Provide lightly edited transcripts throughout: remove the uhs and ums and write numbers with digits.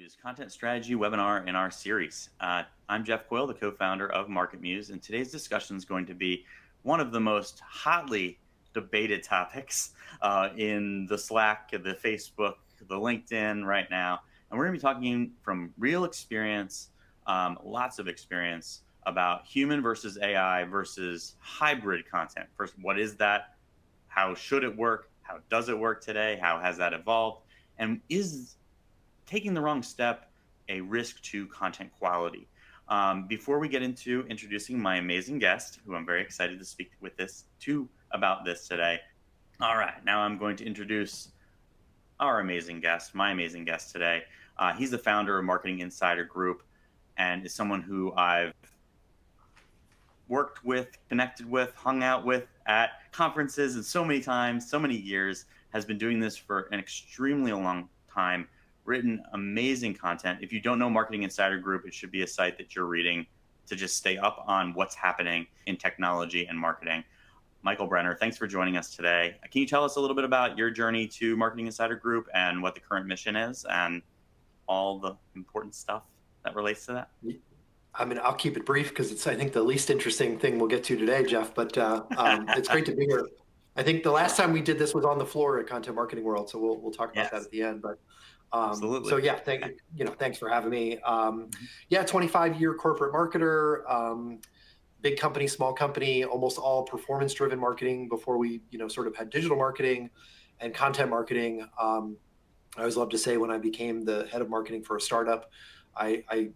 MarketMuse Content Strategy webinar in our series. I'm Jeff Quill, the co-founder of MarketMuse, and today's discussion is going to be one of the most hotly debated topics in the Slack, the Facebook, the LinkedIn right now. And we're going to be talking from real experience, lots of experience about human versus AI versus hybrid content. First, what is that? How should it work? How does it work today? How has that evolved? And is taking the wrong step a risk to content quality? Before we get into introducing my amazing guest, who I'm very excited to speak with about this today. All right, now I'm going to introduce our amazing guest, my amazing guest today. He's the founder of Marketing Insider Group and is someone who I've worked with, connected with, hung out with at conferences and so many times, so many years, has been doing this for an extremely long time, written amazing content. If you don't know Marketing Insider Group, it should be a site that you're reading to just stay up on what's happening in technology and marketing. Michael Brenner, thanks for joining us today. Can you tell us a little bit about your journey to Marketing Insider Group and what the current mission is and all the important stuff that relates to that? I mean, I'll keep it brief because it's, I think, the least interesting thing we'll get to today, Jeff, but it's great to be here. I think the last time we did this was on the floor at Content Marketing World, so we'll talk about that at the end. But absolutely. So yeah, thanks for having me. 25-year corporate marketer, big company, small company, almost all performance-driven marketing before we sort of had digital marketing and content marketing. I always love to say when I became the head of marketing for a startup, I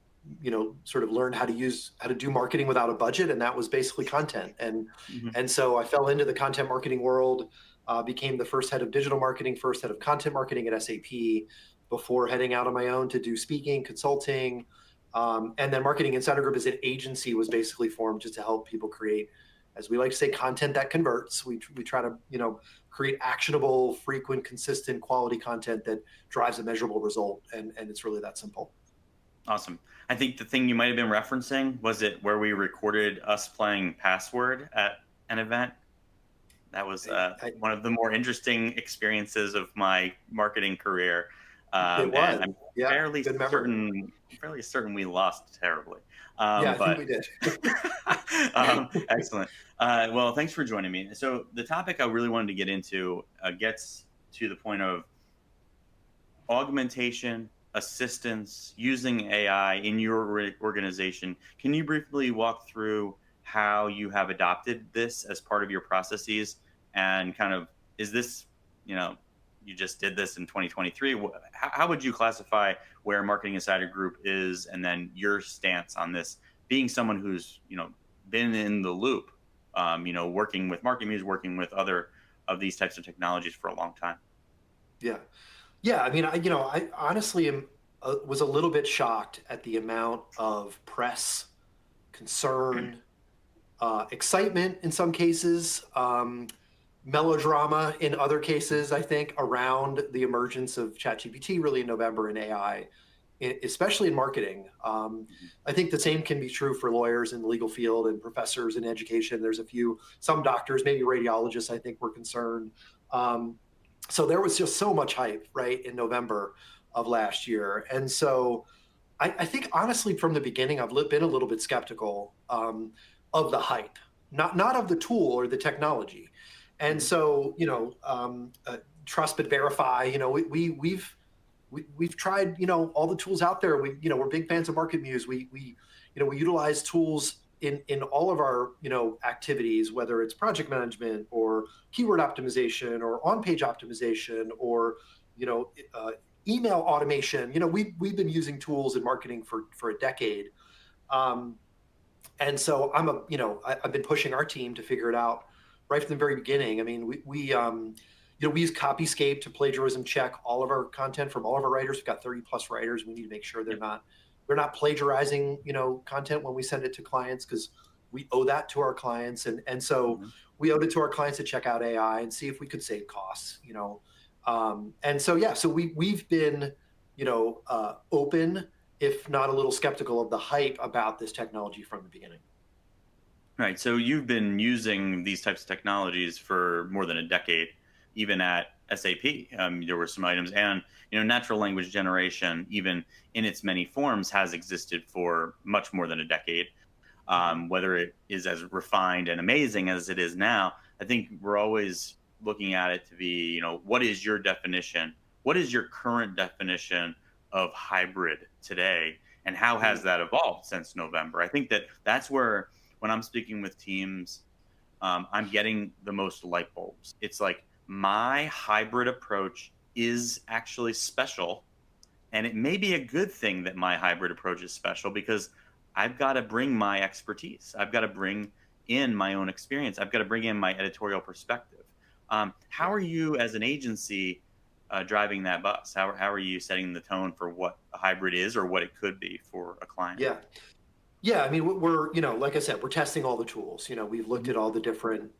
sort of learned how to do marketing without a budget, and that was basically content. And so I fell into the content marketing world, became the first head of digital marketing, first head of content marketing at SAP, before heading out on my own to do speaking, consulting, and then Marketing Insider Group as an agency was basically formed just to help people create, as we like to say, content that converts. We try to create actionable, frequent, consistent, quality content that drives a measurable result, and it's really that simple. Awesome. I think the thing you might have been referencing, was it where we recorded us playing Password at an event? That was one of the more interesting experiences of my marketing career. It was. I'm fairly certain we lost terribly. I think we did. Excellent. Well, thanks for joining me. So the topic I really wanted to get into gets to the point of augmentation, assistance, using AI in your organization. Can you briefly walk through how you have adopted this as part of your processes, and kind of, is this, you just did this in 2023. How would you classify where Marketing Insider Group is, and then your stance on this, being someone who's, been in the loop, working with MarketMuse, working with other of these types of technologies for a long time? Yeah. I mean, I honestly was a little bit shocked at the amount of press, concern, excitement in some cases, melodrama in other cases, I think, around the emergence of ChatGPT really in November and AI, especially in marketing. I think the same can be true for lawyers in the legal field and professors in education. There's some doctors, maybe radiologists, I think, were concerned. So there was just so much hype, right, in November of last year. And so I think, honestly, from the beginning, I've been a little bit skeptical of the hype, not of the tool or the technology. And so, trust but verify. We've tried, all the tools out there. We're big fans of MarketMuse. We utilize tools in all of our, activities, whether it's project management or keyword optimization or on-page optimization or, email automation. We've been using tools in marketing for a decade. And so I've been pushing our team to figure it out right from the very beginning. I mean, we use Copyscape to plagiarism check all of our content from all of our writers. We've got 30 plus writers. We need to make sure they're not plagiarizing, content when we send it to clients, because we owe that to our clients. And so we owed it to our clients to check out AI and see if we could save costs, and so, so we've been, open, if not a little skeptical of the hype about this technology from the beginning. Right. So you've been using these types of technologies for more than a decade, even at SAP. There were some items, and natural language generation, even in its many forms, has existed for much more than a decade. Whether it is as refined and amazing as it is now, I think we're always looking at it to be, what is your definition? What is your current definition of hybrid today? And how has that evolved since November? I think that's where, when I'm speaking with teams, I'm getting the most light bulbs. It's like my hybrid approach is actually special. And it may be a good thing that my hybrid approach is special because I've got to bring my expertise. I've got to bring in my own experience. I've got to bring in my editorial perspective. How are you as an agency driving that bus? How are you setting the tone for what a hybrid is or what it could be for a client? Yeah. Yeah, I mean, we're, like I said, we're testing all the tools. We've looked Mhm. at all the different,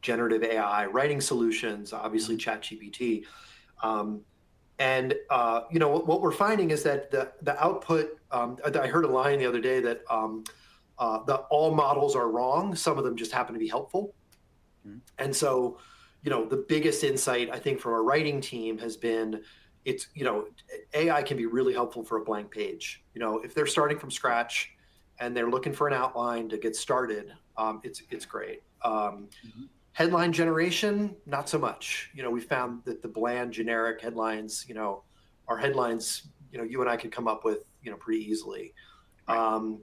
generative AI writing solutions, obviously Mhm. ChatGPT. Um, and, what we're finding is that the output, I heard a line the other day that the all models are wrong. Some of them just happen to be helpful. Mhm. And so, the biggest insight I think from our writing team has been it's, AI can be really helpful for a blank page. If they're starting from scratch and they're looking for an outline to get started, it's great. Mhm. Headline generation, not so much. We found that the bland, generic headlines, are headlines, you and I could come up with, pretty easily. Right. Um,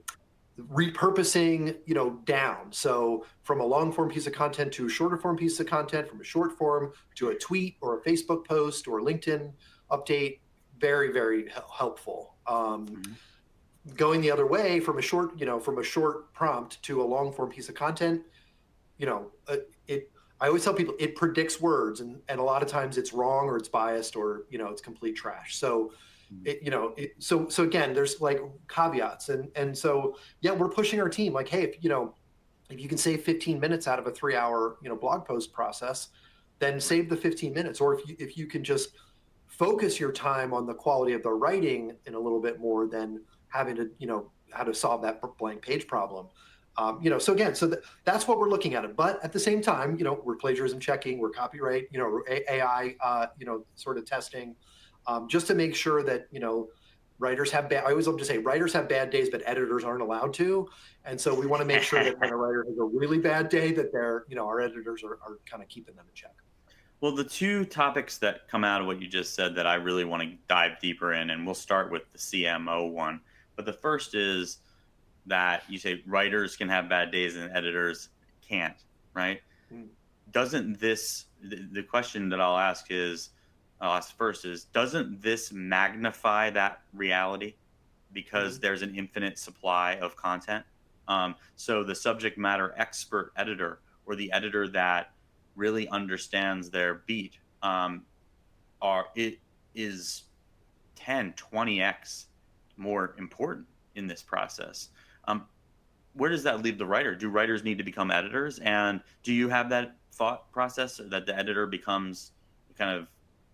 Repurposing, down. So from a long form piece of content to a shorter form piece of content, from a short form to a tweet or a Facebook post or a LinkedIn update, very, very helpful. Mhm. Going the other way from a short prompt to a long form piece of content, it, I always tell people it predicts words, and a lot of times it's wrong or it's biased or, it's complete trash. So Mhm. so again, there's like caveats, and so yeah, we're pushing our team like, hey, if you can save 15 minutes out of a 3 hour blog post process, then Right. save the 15 minutes. Or if you can just focus your time on the quality of the writing in a little bit more than having to how to solve that blank page problem. So again, that's what we're looking at it. But at the same time, we're plagiarism checking, we're copyright, AI, sort of testing, just to make sure that writers have bad. I always love to say writers have bad days, but editors aren't allowed to. And so we want to make sure that when a writer has a really bad day, that our editors are kind of keeping them in check. Well, the two topics that come out of what you just said that I really want to dive deeper in, and we'll start with the CMO one. But the first is that you say writers can have bad days and editors can't, right? Mm. Doesn't the question that I'll ask first is, doesn't this magnify that reality because Mhm. there's an infinite supply of content? So the subject matter expert editor or the editor that really understands their beat it is 10, 20x more important in this process. Um, where does that leave the writer? Do writers need to become editors? And do you have that thought process that the editor becomes kind of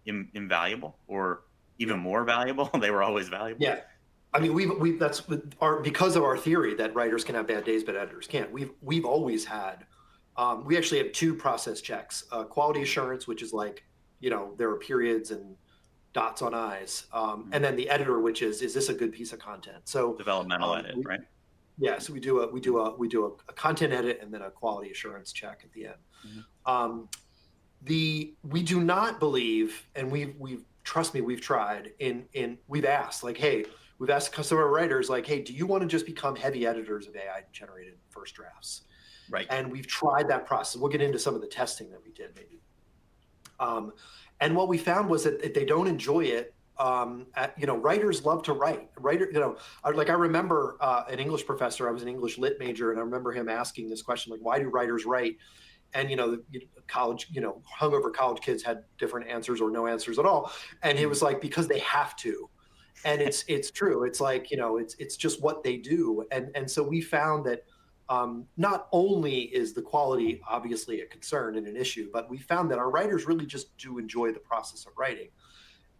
invaluable or even Yeah. more valuable? They were always valuable. Yeah. I mean, we've that's our because of our theory that writers can have bad days, but editors can't. We've always had. We actually have two process checks: quality assurance, which is like there are periods and dots on I's, and Mhm. then the editor, which is this a good piece of content? So, Developmental um, edit, we, right? yeah, so we do a content edit and then a quality assurance check at the end. Mhm. Um, we do not believe, and we've trust me, we've tried we've asked like, hey, we've asked customer writers like, hey, do you want to just become heavy editors of AI generated first drafts? Right. And we've tried that process. We'll get into some of the testing that we did maybe. um, and what we found was that they don't enjoy it. Writers love to write. Like I remember an English professor. I was an English lit major, and I remember him asking this question, like, "Why do writers write?" And college, hungover college kids had different answers or no answers at all. And he Mhm. was like, because they have to. And it's true. It's like it's just what they do. And so we found that not only is the quality obviously a concern and an issue, but we found that our writers really just do enjoy the process of writing.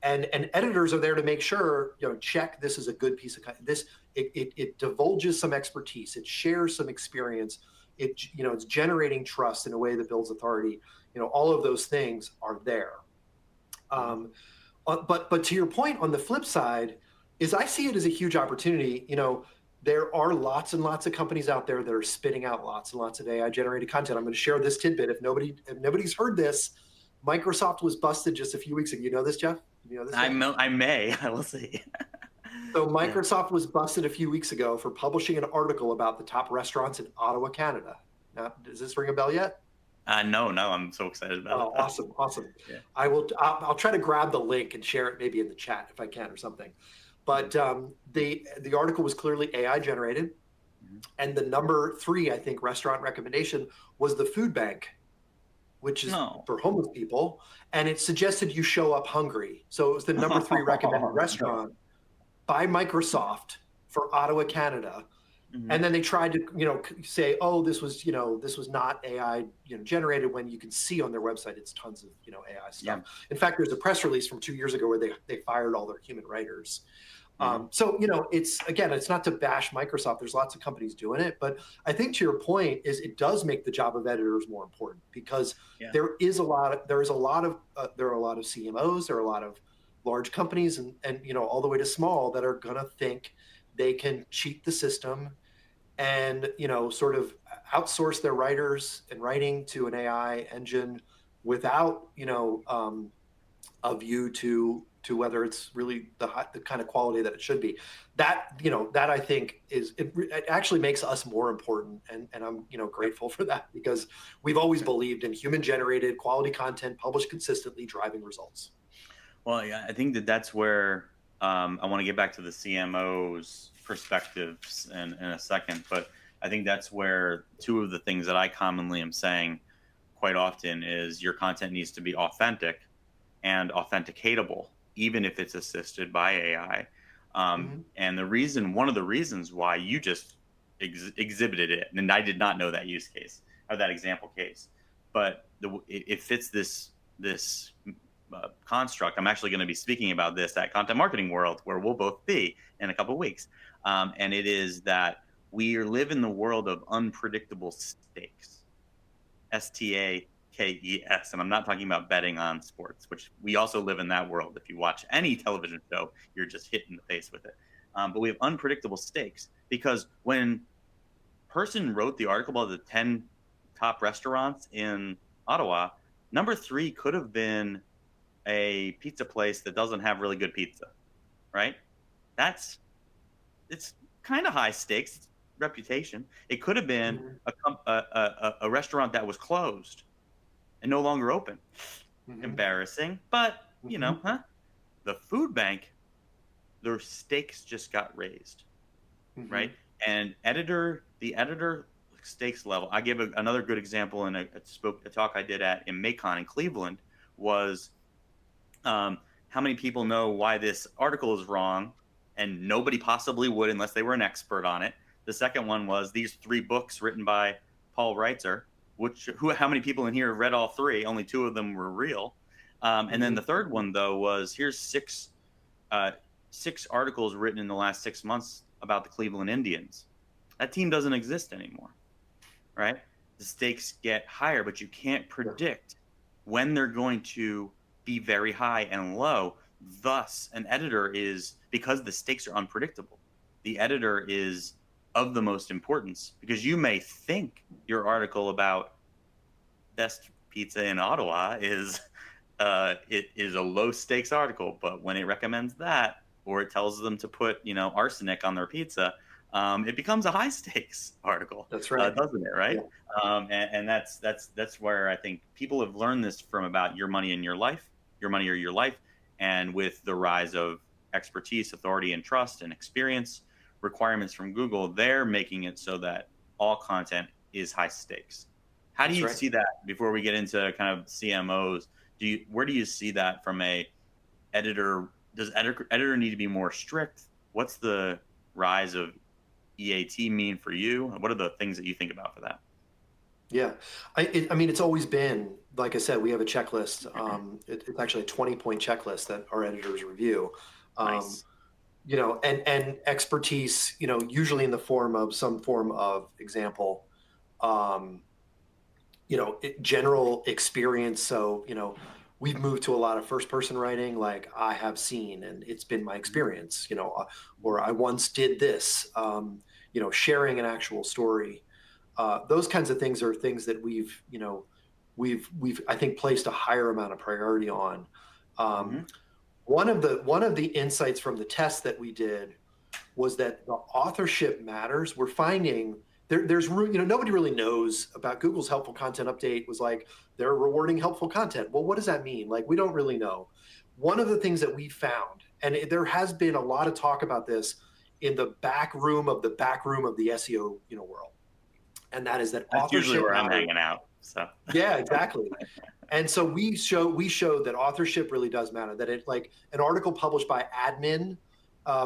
And editors are there to make sure, check this is a good piece of this. It divulges some expertise. It shares some experience. It's generating trust in a way that builds authority. all of those things are there. But to your point, on the flip side, is I see it as a huge opportunity. There are lots and lots of companies out there that are spitting out lots and lots of AI generated content. I'm going to share this tidbit. If nobody's heard this, Microsoft was busted just a few weeks ago. You know this, Jeff? You know this yet? I may. I will see. So Yeah. Microsoft was busted a few weeks ago for publishing an article about the top restaurants in Ottawa, Canada. Now, does this ring a bell yet? No, I'm so excited about Oh, it. awesome, awesome. Yeah. I'll try to grab the link and share it maybe in the chat if I can or something. But the article was clearly AI generated, and the number 3, I think, restaurant recommendation was the food bank, which is for homeless people, and it suggested you show up hungry. So it was the number 3 recommended restaurant by Microsoft for Ottawa, Canada. And then they tried to, say, oh, this was not AI, generated, when you can see on their website it's tons of, AI stuff. Yeah. In fact, there's a press release from 2 years ago where they fired all their human writers. So, it's not to bash Microsoft. There's lots of companies doing it, but I think to your point is it does make the job of editors more important, because there are a lot of CMOs, there are a lot of large companies and all the way to small that are going to think they can cheat the system and sort of outsource their writers and writing to an AI engine without a view to whether it's really the kind of quality that it should be. That I think it actually makes us more important, and I'm grateful for that, because we've always believed in human generated quality content published consistently driving results. Well, yeah, I think that's where I want to get back to the CMO's perspectives in a second, but I think that's where 2 of the things that I commonly am saying quite often is your content needs to be authentic and authenticatable, even if it's assisted by AI. And one of the reasons why you just exhibited it, and I did not know that use case or that example case, but it fits this construct. I'm actually going to be speaking about this at Content Marketing World, where we'll both be in a couple of weeks. And it is that we live in the world of unpredictable stakes, STAKES. And I'm not talking about betting on sports, which we also live in that world. If you watch any television show, you're just hit in the face with it. But we have unpredictable stakes, because when person wrote the article about the 10 top restaurants in Ottawa, number 3 could have been a pizza place that doesn't have really good pizza, right? It's kind of high stakes reputation. It could have been a restaurant that was closed and no longer open. Embarrassing, but the food bank, their stakes just got raised, right? And the editor stakes level. I give another good example in a talk I did in Macon in Cleveland was how many people know why this article is wrong, and nobody possibly would unless they were an expert on it. The second one was these 3 books written by Paul Reitzer, how many people in here have read all 3? Only 2 of them were real. And then the third one, though, was here's 6 articles written in the last 6 months about the Cleveland Indians. That team doesn't exist anymore, right? The stakes get higher, but you can't predict when they're going to be very high and low. Thus, an editor is, because the stakes are unpredictable, the editor is of the most importance, because you may think your article about best pizza in Ottawa is a low stakes article, but when it recommends that, or it tells them to put arsenic on their pizza, it becomes a high stakes article. That's right, doesn't it? Right? Yeah. And that's where I think people have learned this from about your money and your life, your money or your life, and with the rise of expertise, authority, and trust and experience requirements from Google, they're making it so that all content is high stakes. How do you see that, before we get into kind of CMOs? Where do you see that from a editor? Does editor need to be more strict? What's the rise of EAT mean for you? What are the things that you think about for that? Yeah, I mean, it's always been, like I said, we have a checklist. It's actually a 20-point checklist that our editors review. Nice. And expertise, usually in the form of some form of example, general experience. So, we've moved to a lot of first person writing, like I have seen, and it's been my Mhm. experience, or I once did this, sharing an actual story. Those kinds of things are things that we've I think placed a higher amount of priority on. Um, Mhm. one of the insights from the test that we did was that the authorship matters. We're finding there's room, nobody really knows about Google's helpful content update was like they're rewarding helpful content. Well, what does that mean? Like, we don't really know. One of the things that we found, and there has been a lot of talk about this in the back room of the SEO, world, and that is that That's usually authorship where I'm matters. hanging out. So. Yeah, exactly. And so we showed that authorship really does matter. That it, like, an article published by admin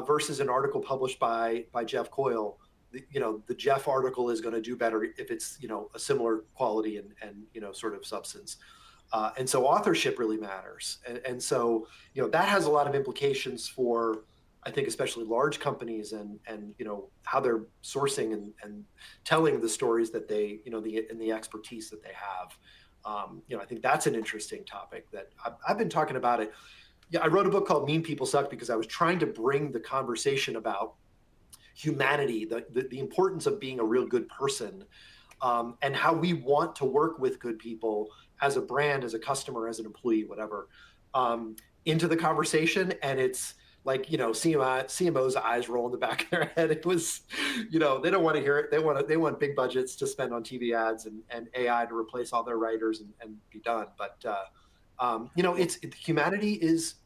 versus an article published by Jeff Coyle. The Jeff article is going to do better if it's a similar quality and sort of substance. And so authorship really matters. And so that has a lot of implications for, I think, especially large companies and how they're sourcing and telling the stories that they the expertise that they have. I think that's an interesting topic that I've been talking about it. Yeah, I wrote a book called Mean People Suck because I was trying to bring the conversation about humanity, the importance of being a real good person, and how we want to work with good people as a brand, as a customer, as an employee, whatever, into the conversation. And it's like, CMO's eyes roll in the back of their head. It was, they don't want to hear it. They want big budgets to spend on TV ads and AI to replace all their writers and be done. But Well, humanity is.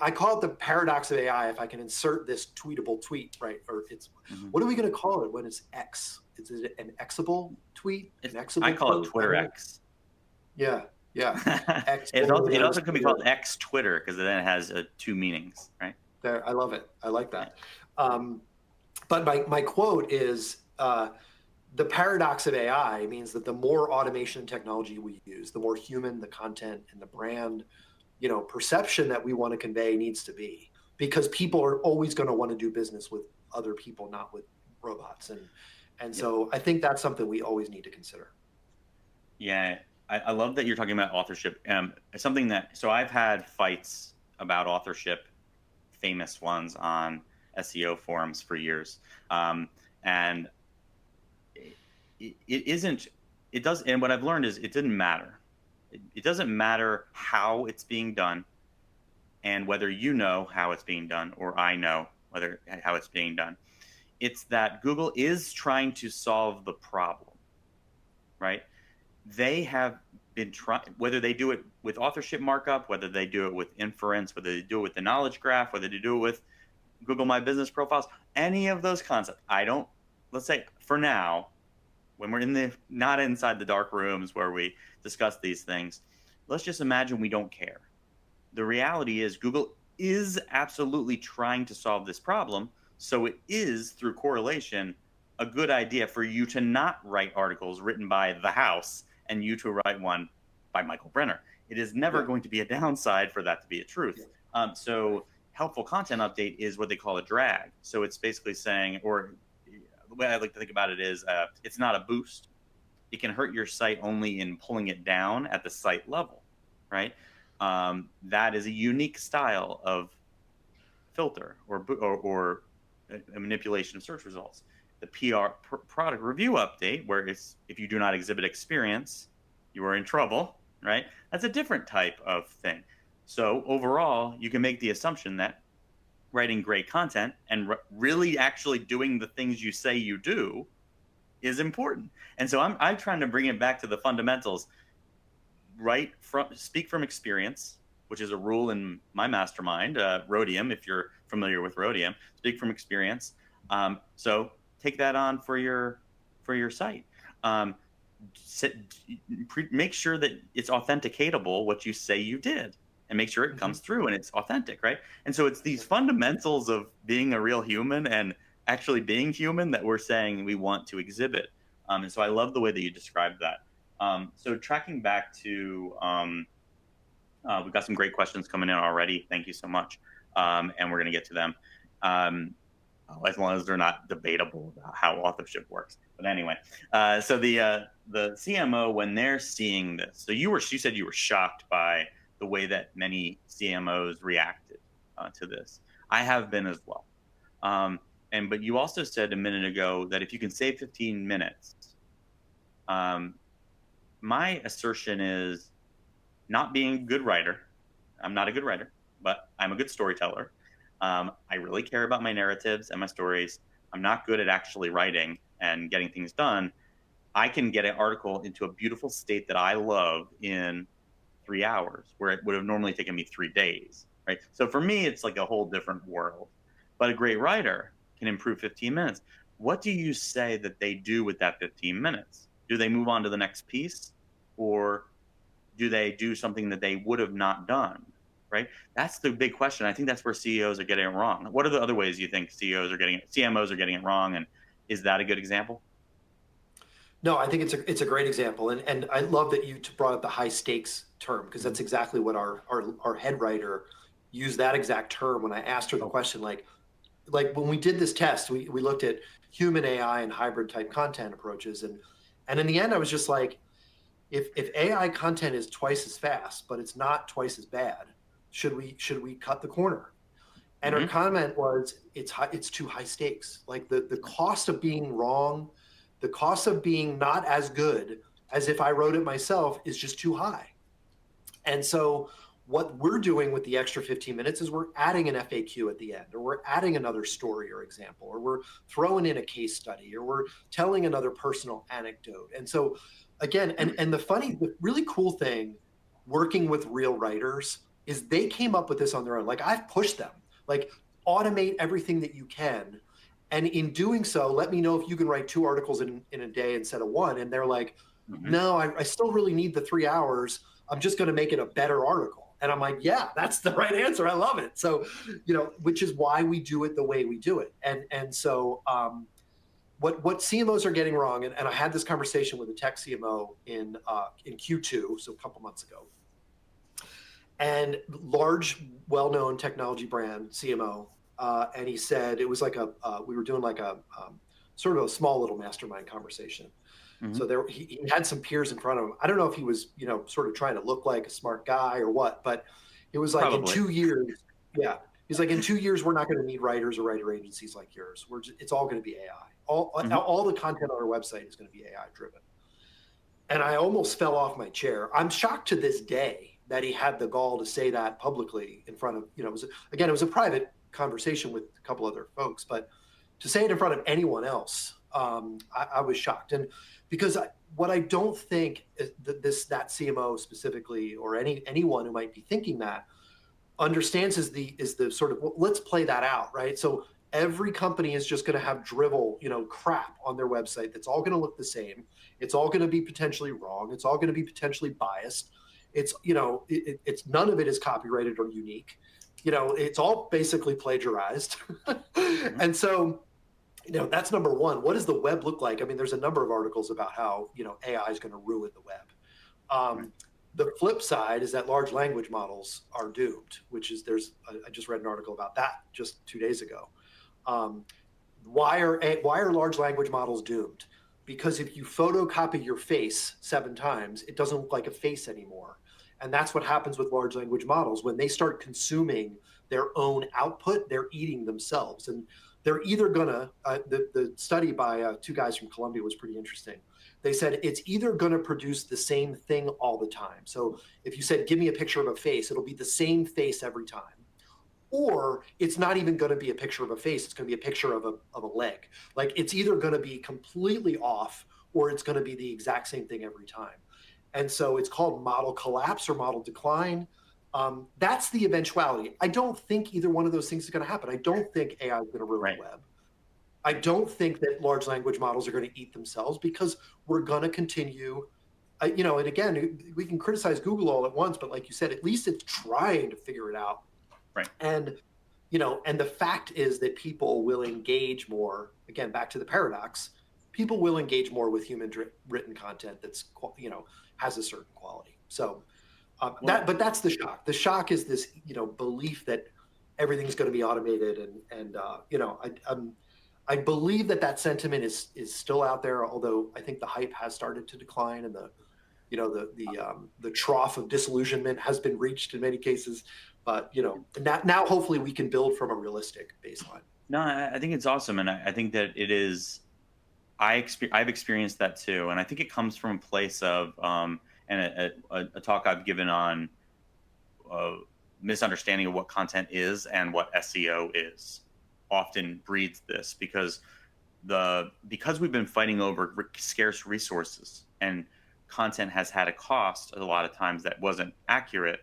I call it the paradox of AI. If I can insert this tweetable tweet, right? Or it's, mhm. what are we going to call it when it's X? Is it an Xable tweet? An I Xable call it quote? I Twitter don't know. X. Yeah, yeah. X It also can be Twitter. called X Twitter because then it has two meanings, right? There, I love it. I like Yeah. that. Um, but my quote is, the paradox of AI means that the more automation technology we use, the more human the content and the brand, perception that we want to convey needs to be, because people are always going to want to do business with other people, not with robots. And Yep. so I think that's something we always need to consider. Yeah. I love that you're talking about authorship. It's something that so I've had fights about authorship, famous ones on SEO forums for years, and it isn't. It does, and what I've learned is it didn't matter. It doesn't matter how it's being done and whether you know how it's being done or I know whether how it's being done. It's that Google is trying to solve the problem, right? They have been trying, whether they do it with authorship markup, whether they do it with inference, whether they do it with the knowledge graph, whether they do it with Google My Business profiles, any of those concepts. I don't, let's say for now, when we're in the not inside the dark rooms where we discuss these things, let's just imagine we don't care. The reality is Google is absolutely trying to solve this problem. So it is, through correlation, a good idea for you to not write articles written by the house and you to write one by Michael Brenner. It is never Yeah, going to be a downside for that to be a yeah, truth. So helpful content update is what they call a drag. So it's basically saying, or the way I like to think about it is, it's not a boost. It can hurt your site only in pulling it down at the site level, right? That is a unique style of filter or a manipulation of search results. The product review update, where it's if you do not exhibit experience, you are in trouble, right? That's a different type of thing. So overall, you can make the assumption that writing great content and really actually doing the things you say you do is important. And so I'm trying to bring it back to the fundamentals. Speak from experience, which is a rule in my mastermind, Rhodium. If you're familiar with Rhodium, speak from experience. So take that on for your site. Um, sit, make sure that it's authenticatable what you say you did, and make sure it hmm comes through and it's authentic, right? And so it's these fundamentals of being a real human and actually being human that we're saying we want to exhibit. And so I love the way that you described that. So tracking back to, we've got some great questions coming in already. Thank you so much, and we're going to get to them. Um, as long as they're not debatable about how authorship works. But anyway, so the CMO, when they're seeing this, so you said you were shocked by the way that many CMOs reacted to this. I have been as well. But you also said a minute ago that if you can save 15 minutes, um, my assertion is not being a good writer. I'm not a good writer, but I'm a good storyteller. I really care about my narratives and my stories. I'm not good at actually writing and getting things done. I can get an article into a beautiful state that I love in 3 hours, where it would have normally taken me 3 days, right? So for me, it's like a whole different world. But a great writer can improve 15 minutes. What do you say that they do with that 15 minutes? Do they move on to the next piece, or do they do something that they would have not done? Right? That's the big question. I think that's where CEOs are getting it wrong. What are the other ways you think CMOs are getting it wrong? And is that a good example? No, I think it's a great example, and I love that you brought up the high stakes term, because that's exactly what our head writer used, that exact term when I asked her the question, like when we did this test, we looked at human AI and hybrid type content approaches, and in the end I was just like, if AI content is twice as fast but it's not twice as bad, should we cut the corner? And her Mm-hmm. comment was, it's too high stakes. Like the cost of being wrong, the cost of being not as good as if I wrote it myself is just too high. And so what we're doing with the extra 15 minutes is we're adding an FAQ at the end, or we're adding another story or example, or we're throwing in a case study, or we're telling another personal anecdote. And so again, and the really cool thing working with real writers is they came up with this on their own. Like, I've pushed them, like, automate everything that you can. And in doing so, let me know if you can write 2 articles in a day instead of 1. And they're like, Mm-hmm. no, I still really need the 3 hours. I'm just going to make it a better article. And I'm like, yeah, that's the right answer. I love it. So, which is why we do it the way we do it. And so what CMOs are getting wrong, and I had this conversation with a tech CMO in Q2, so a couple months ago, and large, well-known technology brand CMO, and he said it was like we were doing like a sort of a small little mastermind conversation. Mm-hmm. So he had some peers in front of him. I don't know if he was, sort of trying to look like a smart guy or what, but it was like Probably. in 2 years, yeah, he's like, in 2 years, we're not going to need writers or writer agencies like yours. It's all going to be AI. All the content on our website is going to be AI driven. And I almost fell off my chair. I'm shocked to this day that he had the gall to say that publicly in front of, it was a private conversation with a couple other folks, but to say it in front of anyone else, I was shocked. And because what I don't think that CMO specifically, or anyone who might be thinking that, understands is the sort of, well, let's play that out, right? So every company is just going to have drivel, crap on their website that's all going to look the same. It's all going to be potentially wrong. It's all going to be potentially biased. It's, it's none of it is copyrighted or unique. It's all basically plagiarized. Mm-hmm. And so, that's number one. What does the web look like? I mean, there's a number of articles about how, AI is going to ruin the web. Right. The flip side is that large language models are doomed, which is I just read an article about that just 2 days ago. Why are large language models doomed? Because if you photocopy your face 7 times, it doesn't look like a face anymore. And that's what happens with large language models. When they start consuming their own output, they're eating themselves. And they're either gonna, the study by 2 guys from Columbia was pretty interesting. They said it's either gonna produce the same thing all the time. So if you said, give me a picture of a face, it'll be the same face every time. Or it's not even gonna be a picture of a face, it's gonna be a picture of a leg. Like, it's either gonna be completely off, or it's gonna be the exact same thing every time. And so it's called model collapse or model decline. That's the eventuality. I don't think either one of those things is going to happen. I don't think AI is going to ruin Right. the web. I don't think that large language models are going to eat themselves, because we're going to continue, and again, we can criticize Google all at once, but like you said, at least it's trying to figure it out. Right. And, and the fact is that people will engage more, again, back to the paradox, people will engage more with human written content that's, has a certain quality. So, but that's the shock. The shock is this, belief that everything's going to be automated. I believe that sentiment is still out there, although I think the hype has started to decline, and the trough of disillusionment has been reached in many cases. But now hopefully we can build from a realistic baseline. No, I think it's awesome, and I think that it is. I've experienced that too, and I think it comes from a place of and a talk I've given on misunderstanding of what content is and what SEO is often breeds this, because we've been fighting over scarce resources, and content has had a cost a lot of times that wasn't accurate.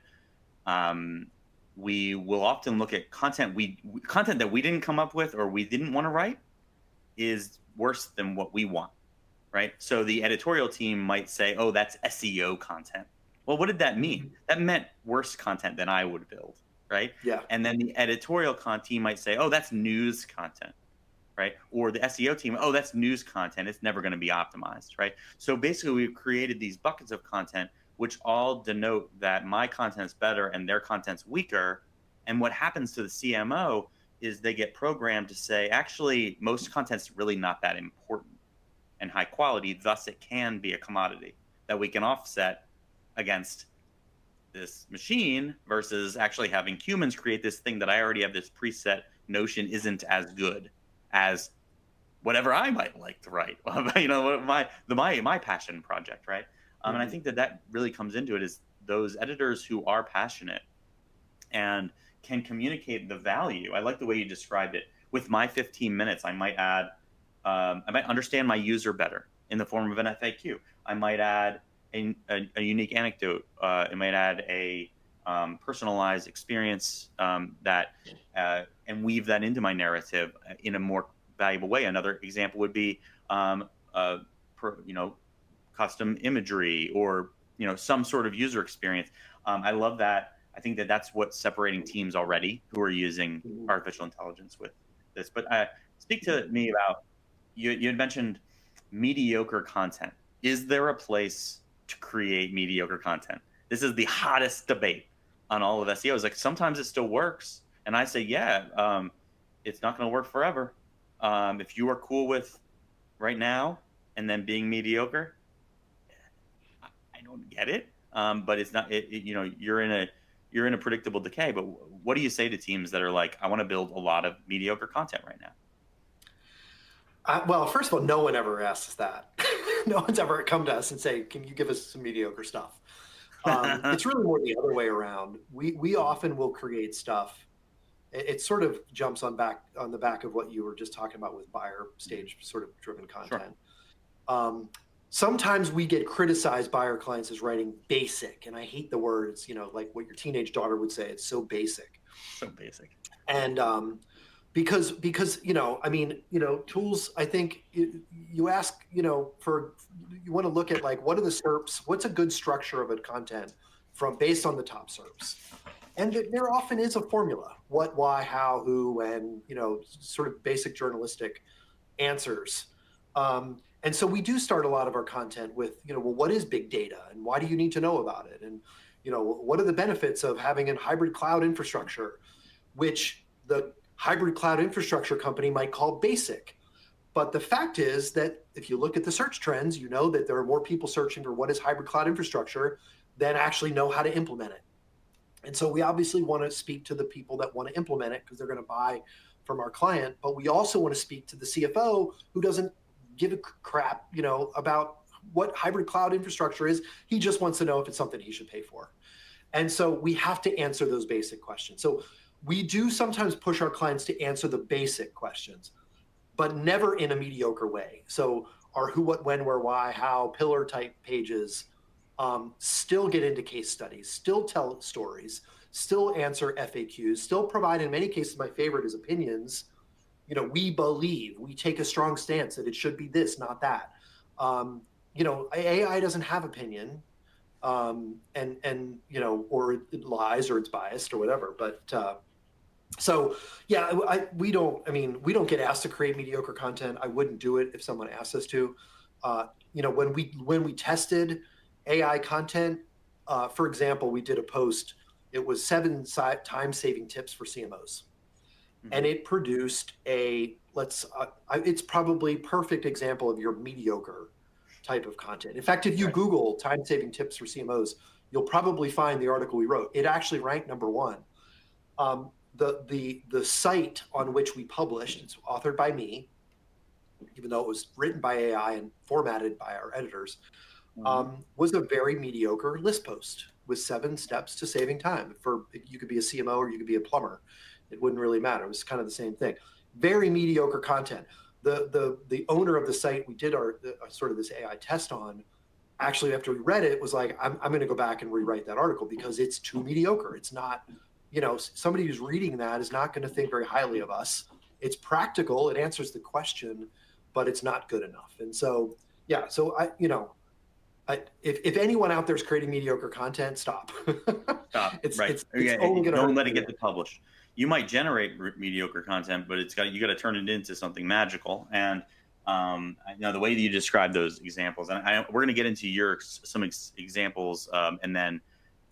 We will often look at content that we didn't come up with or we didn't want to write is worse than what we want, right? So the editorial team might say, oh, that's SEO content. Well, what did that mean? That meant worse content than I would build, right? Yeah. And then the editorial team might say, oh, that's news content, right? Or the SEO team, oh, that's news content. It's never going to be optimized, right? So basically, we've created these buckets of content, which all denote that my content's better and their content's weaker. And what happens to the CMO is they get programmed to say, actually, most content's really not that important and high quality. Thus, it can be a commodity that we can offset against this machine versus actually having humans create this thing that I already have this preset notion isn't as good as whatever I might like to write. My passion project, right? And I think that really comes into it is those editors who are passionate and can communicate the value. I like the way you described it. With my 15 minutes, I might add, I might understand my user better in the form of an FAQ. I might add a unique anecdote. It might add a personalized experience that and weave that into my narrative in a more valuable way. Another example would be custom imagery or some sort of user experience. I love that. I think that that's what's separating teams already who are using artificial intelligence with this. But speak to me about you had mentioned mediocre content. Is there a place to create mediocre content? This is the hottest debate on all of SEOs. Like sometimes it still works, and I say, yeah, it's not going to work forever. If you are cool with right now and then being mediocre, I don't get it. But it's not. You're in a predictable decay. But what do you say to teams that are like, I want to build a lot of mediocre content right now? Well, first of all, no one ever asks that. No one's ever come to us and say, can you give us some mediocre stuff? It's really more the other way around. We often will create stuff. It sort of jumps on the back of what you were just talking about with buyer stage sort of driven content. Sure. Sometimes we get criticized by our clients as writing basic, and I hate the words, like what your teenage daughter would say. It's so basic. So basic. And because tools, I think you ask, you want to look at like, what are the SERPs? What's a good structure of a content based on the top SERPs? And there often is a formula: what, why, how, who, when, sort of basic journalistic answers. And so we do start a lot of our content with, well, what is big data and why do you need to know about it? And, what are the benefits of having a hybrid cloud infrastructure, which the hybrid cloud infrastructure company might call basic. But the fact is that if you look at the search trends, you know that there are more people searching for what is hybrid cloud infrastructure than actually know how to implement it. And so we obviously want to speak to the people that want to implement it because they're going to buy from our client. But we also want to speak to the CFO who doesn't give a crap, about what hybrid cloud infrastructure is. He just wants to know if it's something he should pay for. And so we have to answer those basic questions. So we do sometimes push our clients to answer the basic questions, but never in a mediocre way. So our who, what, when, where, why, how, pillar type pages still get into case studies, still tell stories, still answer FAQs, still provide, in many cases, my favorite is opinions. We take a strong stance that it should be this, not that. AI doesn't have opinion. Or it lies or it's biased or whatever. But so yeah, we don't get asked to create mediocre content. I wouldn't do it if someone asked us to. When we tested AI content, for example, we did a post It was 7 time-saving tips for CMOs, and Mm-hmm. it produced it's probably perfect example of your mediocre type of content. In fact, if you Right. Google time-saving tips for CMOs, you'll probably find the article we wrote. It actually ranked #1. The site on which we published, it's authored by me, even though it was written by AI and formatted by our editors, Mm-hmm. was a very mediocre list post with 7 steps to saving time. For you could be a CMO or you could be a plumber, it wouldn't really matter. It was kind of the same thing. Very mediocre content. The owner of the site we did our sort of this AI test on, actually after we read it, was like, I'm going to go back and rewrite that article because it's too mediocre. It's not, somebody who's reading that is not going to think very highly of us. It's practical, it answers the question, but it's not good enough. And so, yeah, so if anyone out there is creating mediocre content, stop. Stop. Right. It's only going to Don't hurt let it you. get to publish. You might generate mediocre content, but you got to turn it into something magical. And the way that you describe those examples, and we're going to get into some examples and then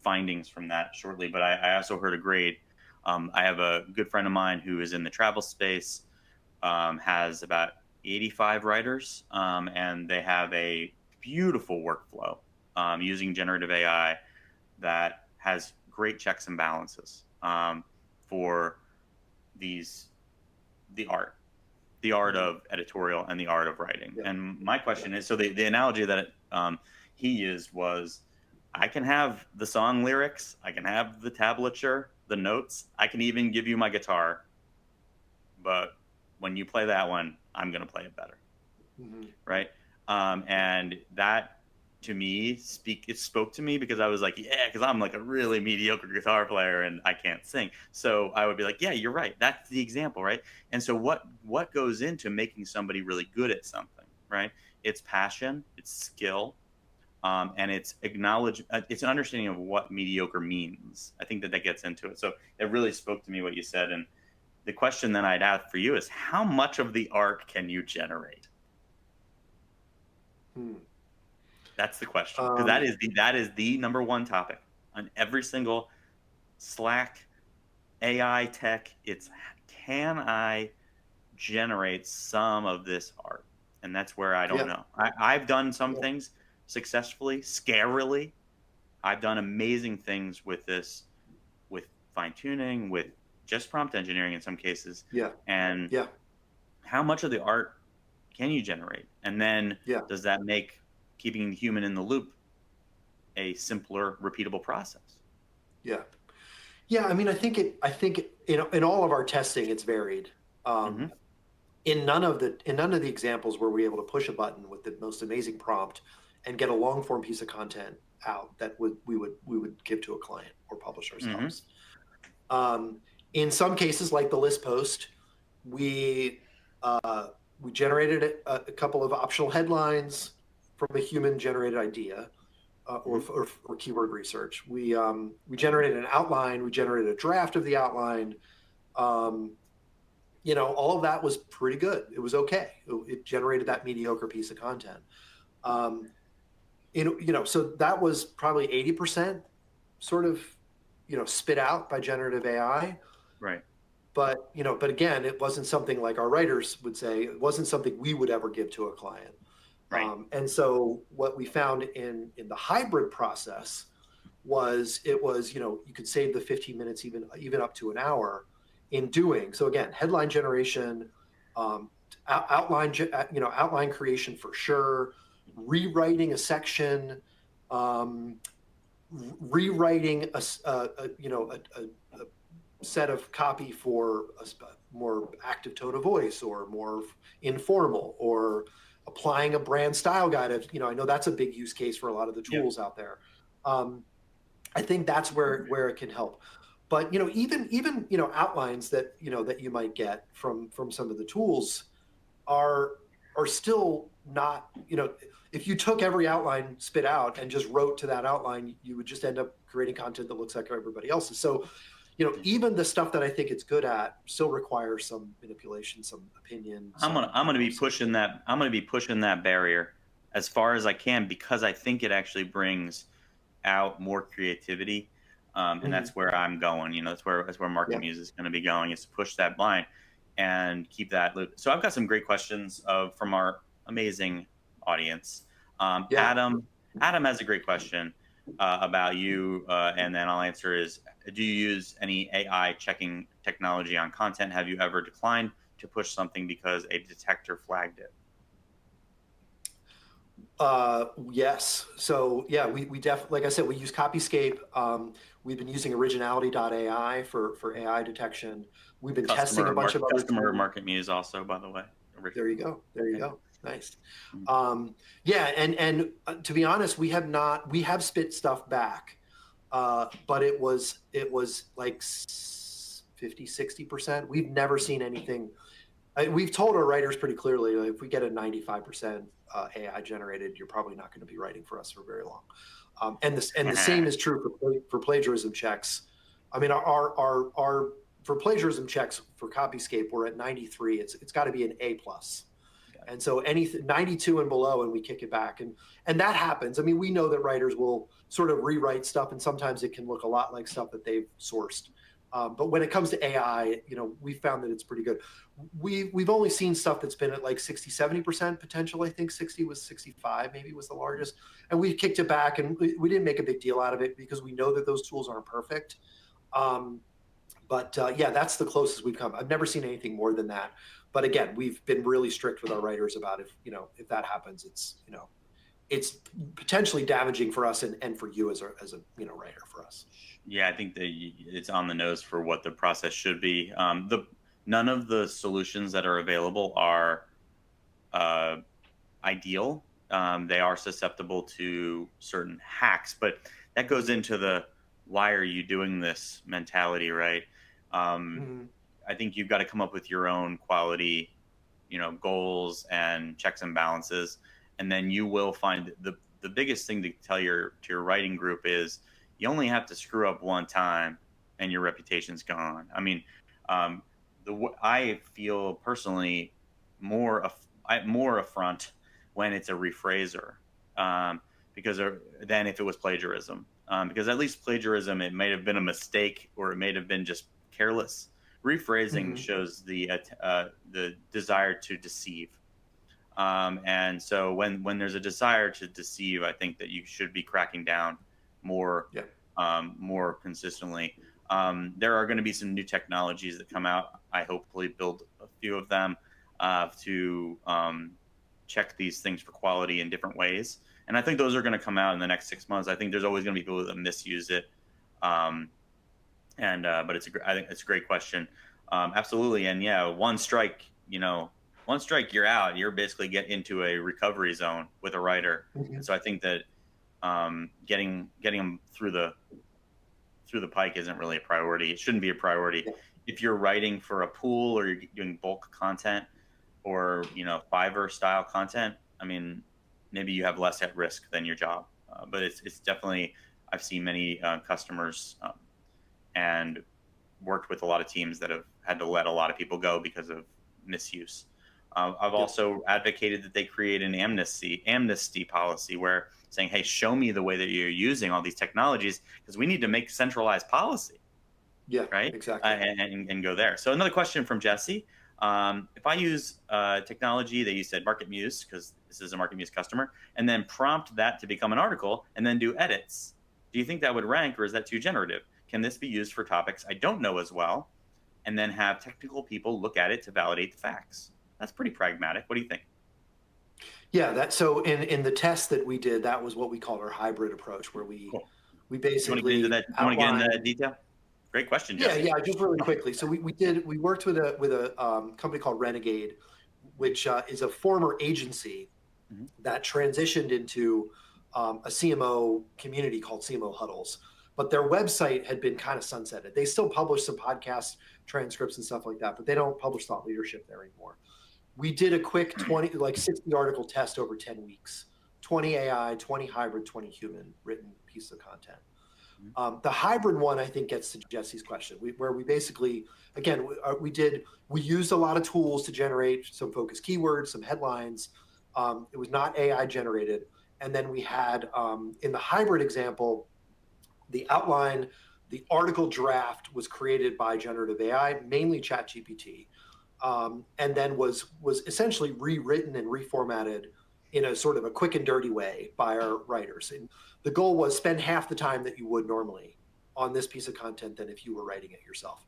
findings from that shortly. But I also heard a grade. I have a good friend of mine who is in the travel space, has about 85 writers, and they have a beautiful workflow using generative AI that has great checks and balances for the art of editorial and the art of writing. Yeah. And my question is, so the analogy that he used was, I can have the song lyrics, I can have the tablature, the notes, I can even give you my guitar, but when you play that one, I'm going to play it better. Mm-hmm. Right. And that, to me, it spoke to me because I was like, yeah, because I'm like a really mediocre guitar player and I can't sing. So I would be like, yeah, you're right. That's the example, right? And so what goes into making somebody really good at something, right? It's passion, it's skill, and it's it's an understanding of what mediocre means. I think that gets into it. So it really spoke to me what you said. And the question that I'd ask for you is, how much of the art can you generate? That's the question, because that is the #1 topic on every single Slack AI tech. It's, can I generate some of this art? And that's where I don't Yeah. know. I've done some Yeah. things successfully, scarily. I've done amazing things with this, with fine tuning, with just prompt engineering in some cases. Yeah. And Yeah. how much of the art can you generate? And then Yeah. does that make keeping the human in the loop a simpler, repeatable process? Yeah. Yeah. I mean, I think in all of our testing, it's varied. Mm-hmm. In none of the examples were we able to push a button with the most amazing prompt and get a long form piece of content out that we would give to a client or publish ourselves. Mm-hmm. In some cases, like the list post, we generated a couple of optional headlines from a human generated idea. Or keyword research. We generated an outline. We generated a draft of the outline. All of that was pretty good. It was okay. It generated that mediocre piece of content. So that was probably 80% sort of, spit out by generative AI. Right. But again, it wasn't something like our writers would say. It wasn't something we would ever give to a client. Right. And so what we found in the hybrid process was you could save the 15 minutes, even up to an hour in doing. So again, headline generation, outline creation for sure, rewriting a section, rewriting a set of copy for a more active tone of voice or more informal, or applying a brand style guide. I know that's a big use case for a lot of the tools out there. I think that's where it can help. But even outlines that that you might get from some of the tools are still not, if you took every outline spit out and just wrote to that outline, you would just end up creating content that looks like everybody else's. So even the stuff that I think it's good at still requires some manipulation, some opinion. I'm gonna be pushing that. I'm gonna be pushing that barrier as far as I can, because I think it actually brings out more creativity. And Hmm. that's where I'm going. That's where Yeah. MarketMuse is going to be going, is to push that line and keep that loop. So I've got some great questions from our amazing audience. Yeah. Adam has a great question about you, and then I'll answer is: do you use any AI checking technology on content? Have you ever declined to push something because a detector flagged it? Yes. So yeah, we definitely, like I said, we use Copyscape. We've been using Originality.ai for AI detection. We've been testing a bunch of other Customer tools. MarketMuse also, by the way, There you original. go. There you Yeah. go. Nice. Mm. Yeah, and to be honest, we have spit stuff back, but it was like 50, 60%. We've never seen anything. We've told our writers pretty clearly, like, if we get a 95% AI generated, you're probably not going to be writing for us for very long. And the same is true for plagiarism checks. I mean, our for plagiarism checks for Copyscape, we're at 93. It's got to be an A plus. And so anything 92 and below, and we kick it back, and that happens. I mean, we know that writers will sort of rewrite stuff, and sometimes it can look a lot like stuff that they've sourced. But when it comes to AI, we found that it's pretty good. We've only seen stuff that's been at like 60, 70% potential. I think 60 was 65, maybe was the largest. And we kicked it back, and we didn't make a big deal out of it because we know that those tools aren't perfect. Um, but yeah, that's the closest we've come. I've never seen anything more than that. But again, we've been really strict with our writers about if that happens, it's potentially damaging for us and for you as a writer for us. Yeah, I think that it's on the nose for what the process should be. The None of the solutions that are available are uh, ideal. They are susceptible to certain hacks, but that goes into the "why are you doing this" mentality, right? Um, Mm-hmm. I think you've got to come up with your own quality, goals and checks and balances, and then you will find the biggest thing to tell your writing group is you only have to screw up one time, and your reputation's gone. I mean, um, I feel personally more affront when it's a rephraser, um, than if it was plagiarism. Because at least plagiarism, it may have been a mistake or it may have been just careless. Rephrasing Mm-hmm. shows the desire to deceive, and so when there's a desire to deceive, I think that you should be cracking down more Yeah. more consistently. There are going to be some new technologies that come out. I hopefully build a few of them to check these things for quality in different ways. And I think those are going to come out in the next 6 months. I think there's always going to be people that misuse it. Um, and but I think it's a great question. Absolutely. And yeah, one strike, you're out. You're basically get into a recovery zone with a writer. Mm-hmm. And so I think that getting them through the pike isn't really a priority. It shouldn't be a priority. Yeah. If you're writing for a pool or you're doing bulk content or Fiverr style content, I mean, maybe you have less at risk than your job. But it's definitely, I've seen many customers and worked with a lot of teams that have had to let a lot of people go because of misuse. I've Yep. also advocated that they create an amnesty policy where saying, "Hey, show me the way that you're using all these technologies because we need to make centralized policy, Yeah. right?" Exactly. And go there. So another question from Jesse: if I use technology that you said MarketMuse, because this is a MarketMuse customer, and then prompt that to become an article, and then do edits, do you think that would rank, or is that too generative? Can this be used for topics I don't know as well, and then have technical people look at it to validate the facts? That's pretty pragmatic. What do you think? Yeah. That so in the test that we did, that was what we called our hybrid approach, where we Cool. we You want to get into basically that? You want to get into that outlined. detail? Great question, Yeah, Jesse. yeah, just really quickly. So we worked with a company called Renegade, which is a former agency Mhm. that transitioned into a CMO community called CMO Huddles. But their website had been kind of sunsetted. They still publish some podcast transcripts and stuff like that, but they don't publish thought leadership there anymore. We did a quick 20, like 60 article test over 10 weeks, 20 AI, 20 hybrid, 20 human written piece of content. Mhm. The hybrid one, I think, gets to Jesse's question, where we basically, again, we used a lot of tools to generate some focus keywords, some headlines. It was not AI generated. And then we had, in the hybrid example, the outline, The article draft was created by generative AI, mainly ChatGPT, and then was essentially rewritten and reformatted in a sort of a quick and dirty way by our writers. And the goal was spend half the time that you would normally on this piece of content than if you were writing it yourself.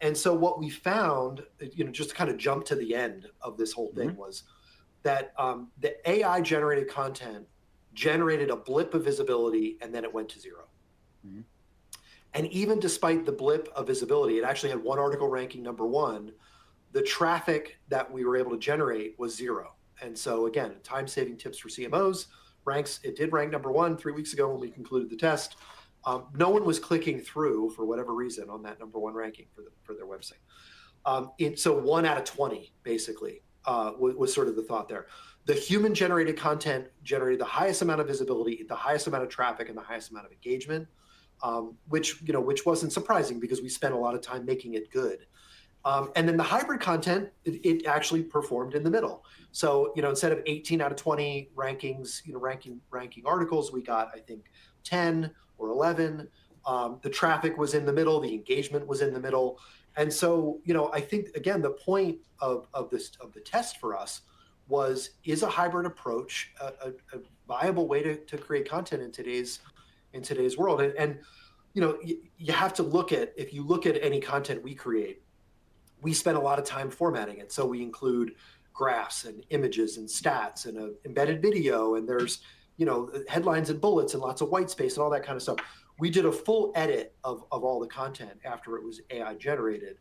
And so what we found, just to kind of jump to the end of this whole thing, was that the AI generated content generated a blip of visibility and then it went to zero. And even despite the blip of visibility, it actually had one article ranking #1. The traffic that we were able to generate was zero. And so again, time-saving tips for CMOs it did rank #1 3 weeks ago when we concluded the test. No one was clicking through for whatever reason on that #1 ranking for their website. So 1 out of 20 basically was sort of the thought there. The human-generated content generated the highest amount of visibility, the highest amount of traffic, and the highest amount of engagement, which wasn't surprising because we spent a lot of time making it good. And then the hybrid content, it actually performed in the middle. So, instead of 18 out of 20 rankings, ranking articles, we got, I think, 10 or 11. The traffic was in the middle, the engagement was in the middle. And so, I think, again, the point of the test for us is a hybrid approach a viable way to create content in today's world? And you have to if you look at any content we create, we spend a lot of time formatting it. So we include graphs and images and stats and an embedded video, and there's headlines and bullets and lots of white space and all that kind of stuff. We did a full edit of all the content after it was AI generated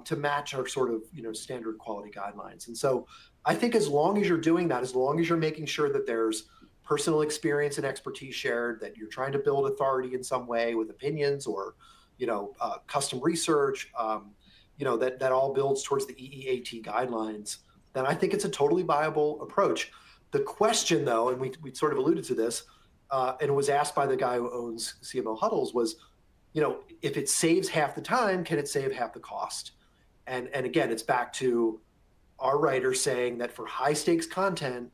to match our sort of standard quality guidelines. And so I think as long as you're doing that, as long as you're making sure that there's personal experience and expertise shared, that you're trying to build authority in some way with opinions or custom research, that all builds towards the EEAT guidelines, then I think it's a totally viable approach. The question, though, and we sort of alluded to this, and it was asked by the guy who owns CMO Huddles, was, if it saves half the time, can it save half the cost? And again, it's back to our writers saying that for high stakes content,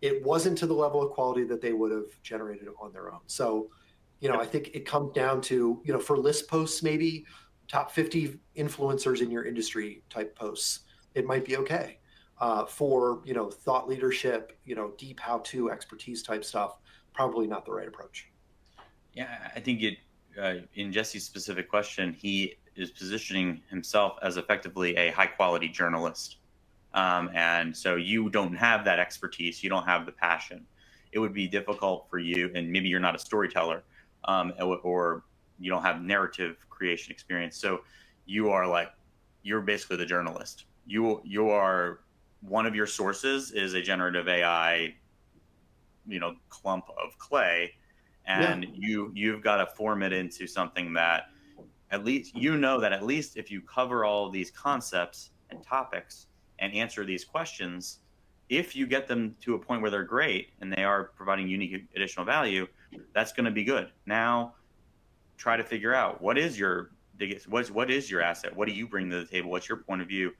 it wasn't to the level of quality that they would have generated on their own. So, I think it comes down to, for list posts, maybe top 50 influencers in your industry type posts, it might be okay. For, thought leadership, deep how-to expertise type stuff, probably not the right approach. Yeah, I think in Jesse's specific question, he is positioning himself as effectively a high quality journalist. And so you don't have that expertise, you don't have the passion. It would be difficult for you, and maybe you're not a storyteller, or you don't have narrative creation experience. So you're basically the journalist. You are, one of your sources is a generative AI, clump of clay, and you've got to form it into something that at least that at least if you cover all of these concepts and topics and answer these questions, if you get them to a point where they're great and they are providing unique additional value, that's going to be good. Now, try to figure out what is your asset? What do you bring to the table? What's your point of view?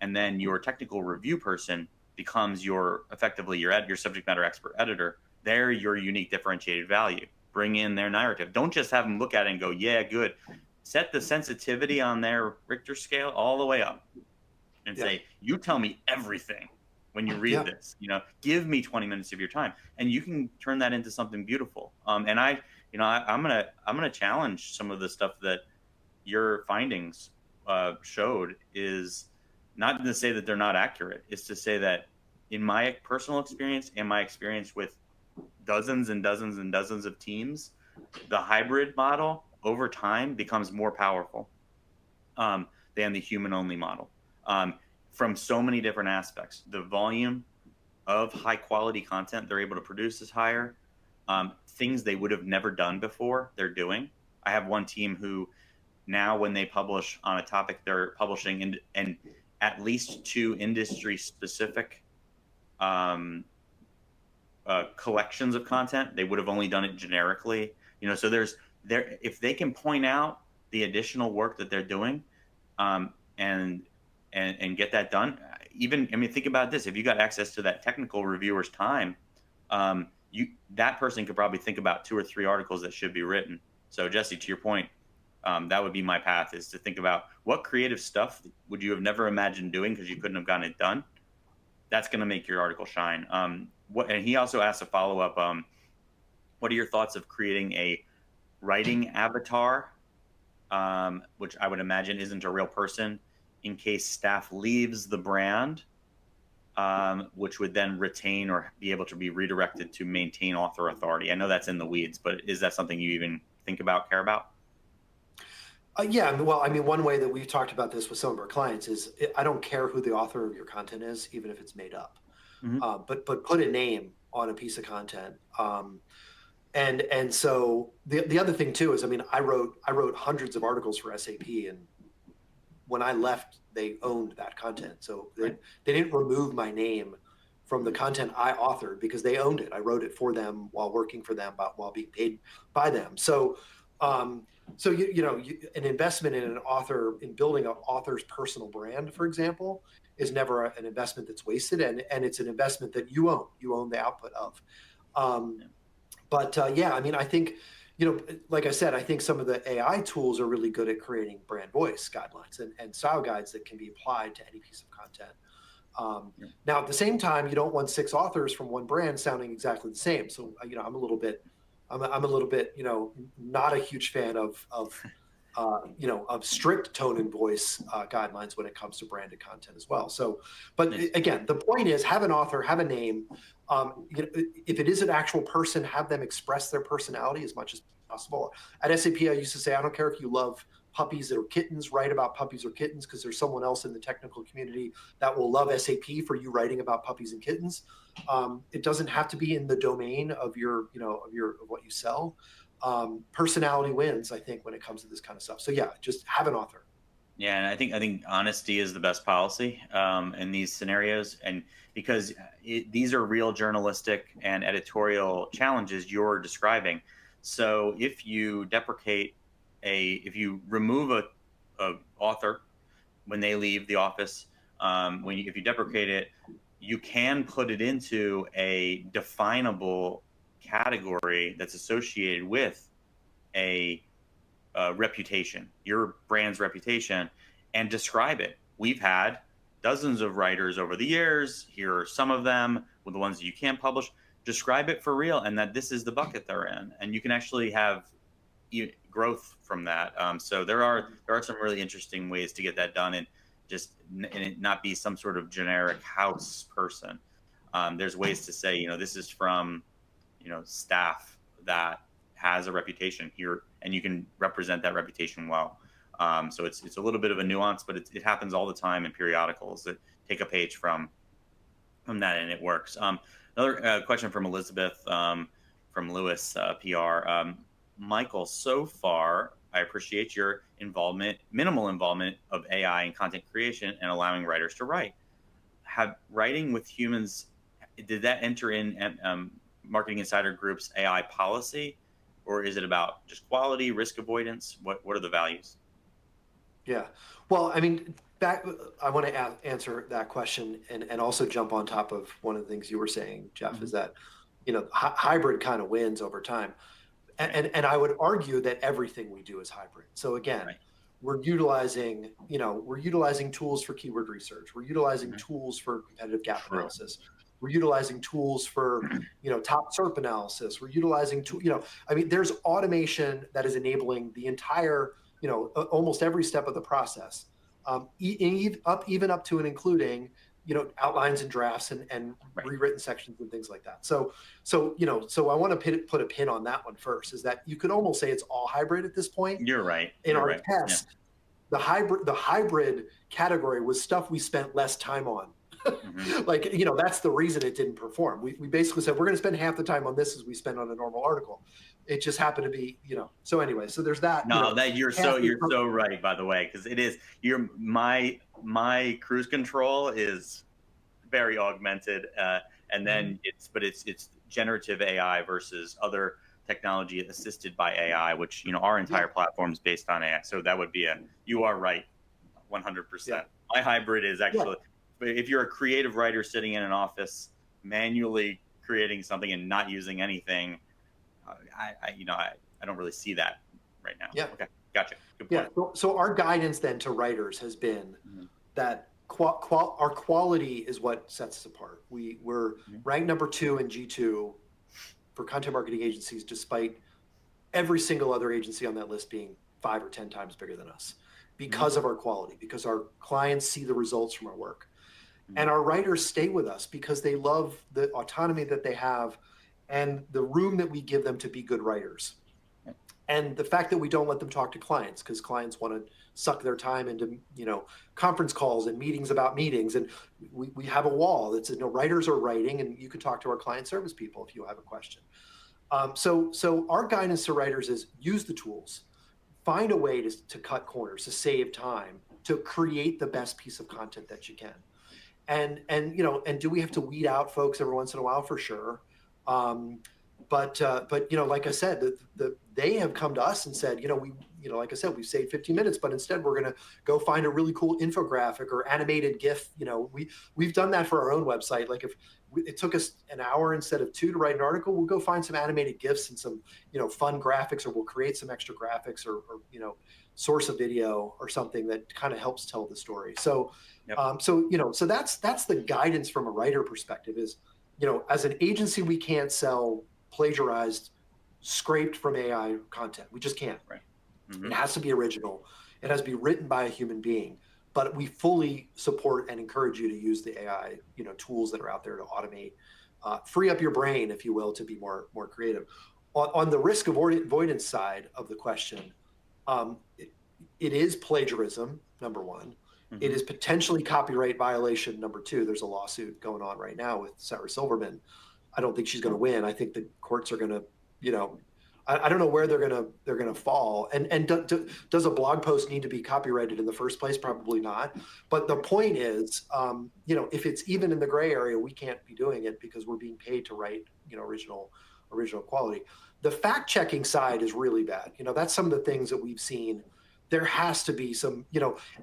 And then your technical review person becomes effectively your subject matter expert editor. They're your unique differentiated value. Bring in their narrative. Don't just have them look at it and go, yeah, good. Set the sensitivity on their Richter scale all the way up and say, you tell me everything when you read this. Give me 20 minutes of your time, and you can turn that into something beautiful. I'm gonna challenge some of the stuff that your findings showed. Is not to say that they're not accurate. It's to say that in my personal experience and my experience with dozens and dozens and dozens of teams, the hybrid model over time becomes more powerful than the human-only model, from so many different aspects. The volume of high-quality content they're able to produce is higher. Things they would have never done before, they're doing. I have one team who now, when they publish on a topic, they're publishing in at least 2 industry-specific collections of content. They would have only done it generically. So if they can point out the additional work that they're doing, and get that done. Think about this: if you got access to that technical reviewer's time, that person could probably think about 2 or 3 articles that should be written. So, Jesse, to your point, That would be my path, is to think about what creative stuff would you have never imagined doing because you couldn't have gotten it done. That's going to make your article shine. And he also asked a follow up. What are your thoughts of creating a writing avatar, which I would imagine isn't a real person, in case staff leaves the brand, which would then retain or be able to be redirected to maintain author authority? I know that's in the weeds, but is that something you even think about, care about? Yeah, well, I mean, one way that we've talked about this with some of our clients is I don't care who the author of your content is, even if it's made up, Mm-hmm. but put a name on a piece of content. And so the other thing too is, I mean, I wrote hundreds of articles for SAP, and when I left, they owned that content, so Right. they didn't remove my name from the content I authored because they owned it. I wrote it for them while working for them, but while being paid by them. So so an investment in an author, in building an author's personal brand, for example, is never an investment that's wasted, and it's an investment that you own the output of. Um, Yeah. but yeah, I mean, I think, like I said, I think some of the AI tools are really good at creating brand voice guidelines and style guides that can be applied to any piece of content. Yeah. Now, at the same time, you don't want six authors from one brand sounding exactly the same. So, I'm a little bit, I'm a little bit, not a huge fan of strict tone and voice guidelines when it comes to branded content as well. So, but Nice. again, the point is, have an author, have a name. If it is an actual person, have them express their personality as much as possible. At SAP, I used to say, I don't care if you love puppies or kittens, write about puppies or kittens, because there's someone else in the technical community that will love SAP for you writing about puppies and kittens. It doesn't have to be in the domain of of what you sell. Personality wins, I think, when it comes to this kind of stuff. So yeah, just have an author. Yeah, and I think honesty is the best policy in these scenarios, and because these are real journalistic and editorial challenges you're describing. So if you remove a author when they leave the office, if you deprecate it, you can put it into a definable category that's associated with a reputation, your brand's reputation, and describe it. We've had dozens of writers over the years. Here are some of them, with the ones that you can't publish. Describe it for real, and that this is the bucket they're in, and you can actually have growth from that. So there are some really interesting ways to get that done, and it not be some sort of generic house person. There's ways to say, this is from, staff that has a reputation here, and you can represent that reputation well. So it's a little bit of a nuance, but it happens all the time in periodicals that take a page from that, and it works. Another question from Elizabeth, from Lewis PR. Michael, so far, I appreciate your minimal involvement of AI in content creation and allowing writers to write. Have writing with humans, did that enter in Marketing Insider Group's AI policy, or is it about just quality, risk avoidance? What are the values? Yeah. Well, I mean, I want to answer that question and also jump on top of one of the things you were saying, Jeff, Mm-hmm. is that, hybrid kind of wins over time. Right. And I would argue that everything we do is hybrid. So again, Right. we're utilizing tools for keyword research. We're utilizing Mm-hmm. tools for competitive gap True. analysis. We're utilizing tools for, top SERP analysis. We're utilizing I mean, there's automation that is enabling the entire, almost every step of the process, even up to and including, outlines and drafts and Right. rewritten sections and things like that. So I want to put a pin on that one first, is that you could almost say it's all hybrid at this point. You're right. In You're our right. Yeah. test, the hybrid category was stuff we spent less time on. Mm-hmm. Like, that's the reason it didn't perform. We basically said, we're going to spend half the time on this as we spend on a normal article. It just happened to be, so anyway, so there's that. No, that you're so right, by the way, because it is my cruise control is very augmented, and then it's generative AI versus other technology assisted by AI, which our entire platform is based on AI. So that would be you are right, 100%. My hybrid is actually, if you're a creative writer sitting in an office manually creating something and not using anything, I don't really see that right now. Yeah. Okay. Gotcha. Good Yeah. point. So our guidance then to writers has been Mhm. that our quality is what sets us apart. We're Mhm. ranked number 2 in G2 for content marketing agencies, despite every single other agency on that list being 5 or 10 times bigger than us, Mhm. because of our quality, because our clients see the results from our work. And Mhm. our writers stay with us because they love the autonomy that they have and the room that we give them to be good writers. Yeah. And the fact that we don't let them talk to clients, because clients want to suck their time into conference calls and meetings about meetings, and we have a wall that says no, writers are writing, and you can talk to our client service people if you have a question. So our guidance to writers is use the tools, find a way to cut corners, to save time, to create the best piece of content that you can. And do we have to weed out folks every once in a while? For sure. Um, but like I said, they have come to us and said, like I said, we've saved 15 minutes, but instead we're going to go find a really cool infographic or animated GIF. We've done that for our own website. Like if it took us an hour instead of 2 to write an article, we'll go find some animated GIFs and some fun graphics, or we'll create some extra graphics, or source a video or something that kind of helps tell the story. Yep. So that's the guidance from a writer perspective is, as an agency, we can't sell plagiarized, scraped from AI content. We just can't. Right. It Mhm. has to be original. It has to be written by a human being. But we fully support and encourage you to use the AI, tools that are out there to automate, free up your brain, if you will, to be more creative. On the risk avoidance side of the question, it is plagiarism, number one. It Mhm. is potentially copyright violation, number two. There's a lawsuit going on right now with Sarah Silverman. I don't think she's going to win. I think the courts are going to, I don't know where they're going to fall. And does a blog post need to be copyrighted in the first place? Probably not. But the point is, if it's even in the gray area, we can't be doing it because we're being paid to write, original quality. The fact checking side is really bad. That's some of the things that we've seen. There has to be some,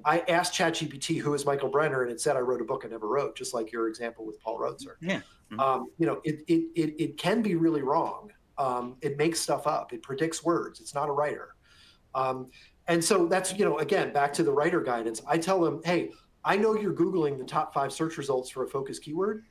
I asked ChatGPT who is Michael Brenner, and it said I wrote a book I never wrote, just like your example with Paul Roetzer. Yeah. Mhm. It can be really wrong. It makes stuff up. It predicts words. It's not a writer. Um, and so that's, again, back to the writer guidance. I tell them, hey, I know you're Googling the top 5 search results for a focus keyword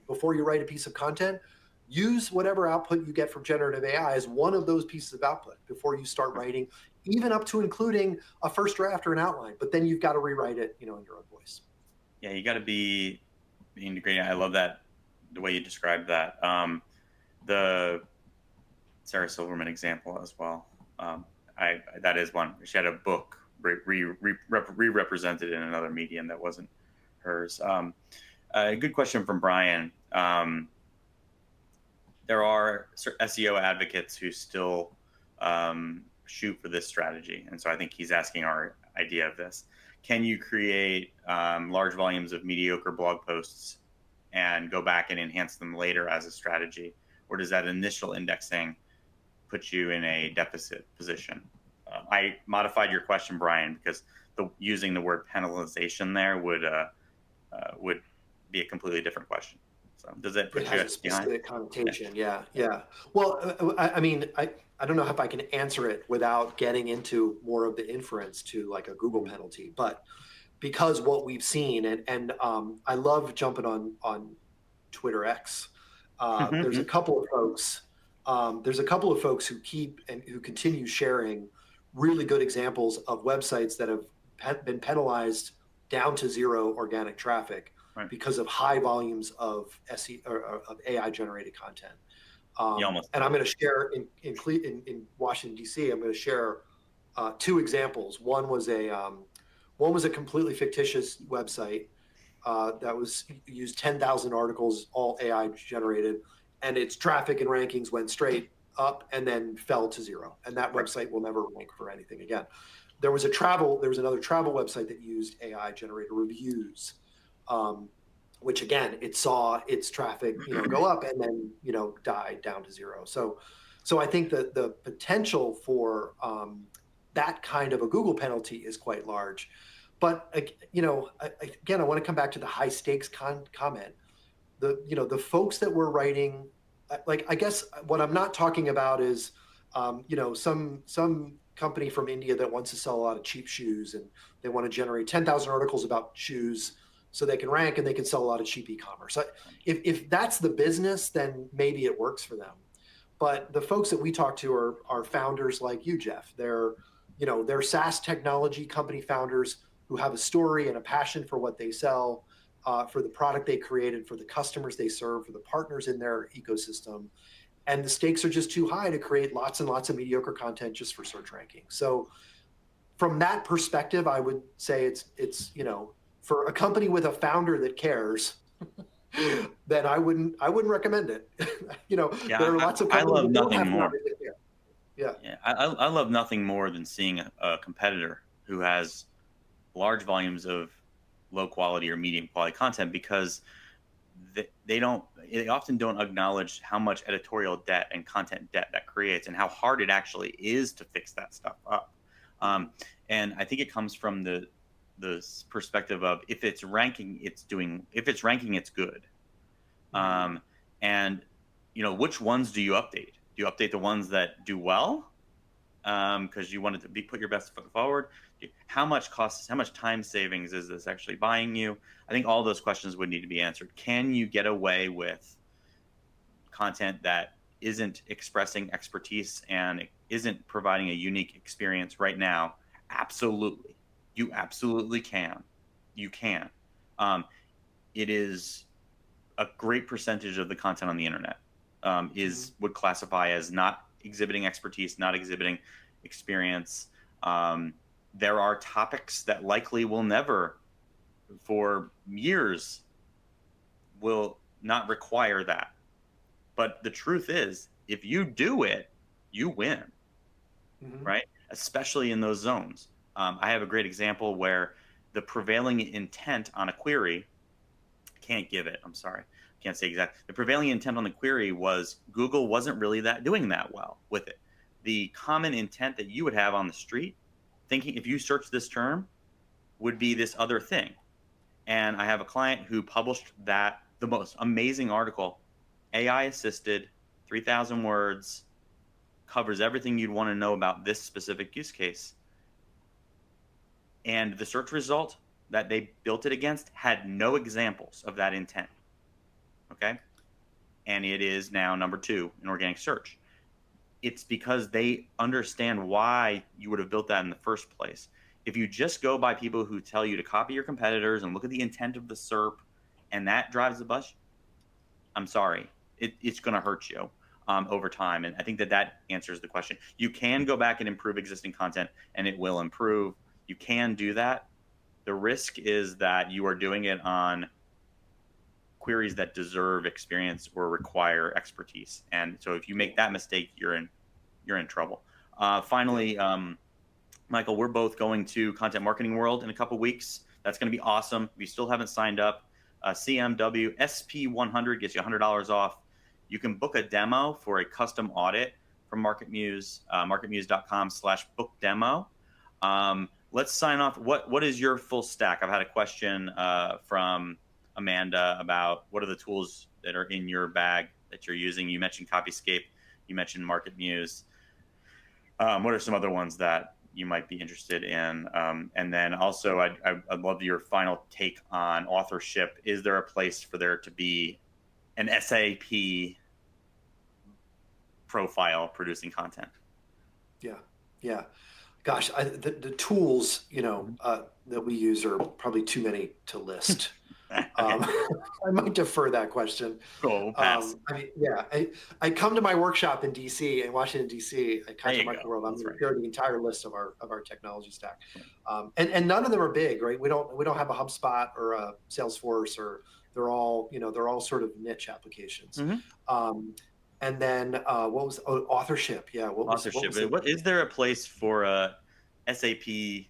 before you write a piece of content. Use whatever output you get from generative AI as one of those pieces of output before you start writing, even up to including a first draft or an outline. But then you've got to rewrite it, in your own voice. Yeah, you got to be integrating. I love that the way you described that. The Sarah Silverman example as well. I that is one. She had a book re-represented in another medium that wasn't hers. A good question from Brian. There are SEO advocates who still shoot for this strategy, and so I think he's asking our idea of this. Can you create large volumes of mediocre blog posts and go back and enhance them later as a strategy, or does that initial indexing put you in a deficit position? I modified your question, Brian, because using the word penalization there would be a completely different question. So does that It put has you a behind? specific Yeah. connotation. Yeah, yeah. Well, I mean, I don't know if I can answer it without getting into more of the inference to like a Google Mhm. penalty, but because what we've seen, and I love jumping on Twitter X. There's a couple of folks. There's a couple of folks who continue sharing really good examples of websites that have been penalized down to zero organic traffic Right. because of high volumes of SE or of AI generated content. You almost And did. I'm going to share in Washington D.C. I'm going to share 2 examples. One was a completely fictitious website that was used 10,000 articles, all AI generated, and its traffic and rankings went straight up and then fell to zero. And that Right. website will never rank for anything again. There was another travel website that used AI generated reviews, which again, it saw its traffic, go up and then, die down to zero. So I think that the potential for that kind of a Google penalty is quite large. But again, I want to come back to the high stakes comment. The folks that were writing, like I guess what I'm not talking about is, some company from India that wants to sell a lot of cheap shoes, and they want to generate 10,000 articles about shoes so they can rank and they can sell a lot of cheap e-commerce. If that's the business, then maybe it works for them. But the folks that we talk to are founders like you, Jeff. They're SaaS technology company founders who have a story and a passion for what they sell, for the product they created, for the customers they serve, for the partners in their ecosystem. And the stakes are just too high to create lots and lots of mediocre content just for search ranking. So from that perspective, I would say it's for a company with a founder that cares, then I wouldn't recommend it. Yeah, There are lots of I companies love that don't nothing have more. founders that care. Yeah. Yeah, I love nothing more than seeing a competitor who has large volumes of low quality or medium quality content, because they often don't acknowledge how much editorial debt and content debt that creates, and how hard it actually is to fix that stuff up. And I think it comes from the perspective of, if it's ranking, it's good. And which ones do you update? Do you update the ones that do well, because you wanted to put your best foot forward? How much time savings is this actually buying you? I think all those questions would need to be answered. Can you get away with content that isn't expressing expertise and isn't providing a unique experience right now? Absolutely. You absolutely can. You can. It is a great percentage of the content on the internet would classify as not exhibiting expertise, not exhibiting experience. There are topics that likely will never, for years, will not require that. But the truth is, if you do it, you win, right? Especially in those zones. I have a great example where the prevailing intent on a query, can't give it, I'm sorry, can't say exact. The prevailing intent on the query was Google wasn't really doing that well with it. The common intent that you would have on the street, thinking if you search this term, would be this other thing. And I have a client who published the most amazing article, AI assisted, 3,000 words, covers everything you'd want to know about this specific use case. And the search result that they built it against had no examples of that intent. Okay. And it is now number 2 in organic search. It's because they understand why you would have built that in the first place. If you just go by people who tell you to copy your competitors and look at the intent of the SERP, and that drives the bus, I'm sorry, it's going to hurt you over time. And I think that answers the question. You can go back and improve existing content, and it will improve. You can do that. The risk is that you are doing it on queries that deserve experience or require expertise. And so if you make that mistake, you're in trouble. Finally, Michael, we're both going to Content Marketing World in a couple weeks. That's going to be awesome. If you still haven't signed up, CMW SP100 gets you $100 off. You can book a demo for a custom audit from MarketMuse, marketmuse.com/book-demo. Let's sign off. What is your full stack? I've had a question from Amanda about what are the tools that are in your bag that you're using. You mentioned Copyscape. You mentioned MarketMuse. What are some other ones that you might be interested in? And then also, I'd love your final take on authorship. Is there a place for there to be an SAP profile producing content? Yeah. Gosh, the tools that we use are probably too many to list. Okay. I might defer that question. Cool, pass. I come to my workshop in DC, in Washington DC, at Content Marketing World. I'm going to share the entire list of our technology stack, and none of them are big, right? We don't have a HubSpot or a Salesforce, or they're all sort of niche applications. And then what was authorship? Yeah, authorship. Is there a place for a SAP,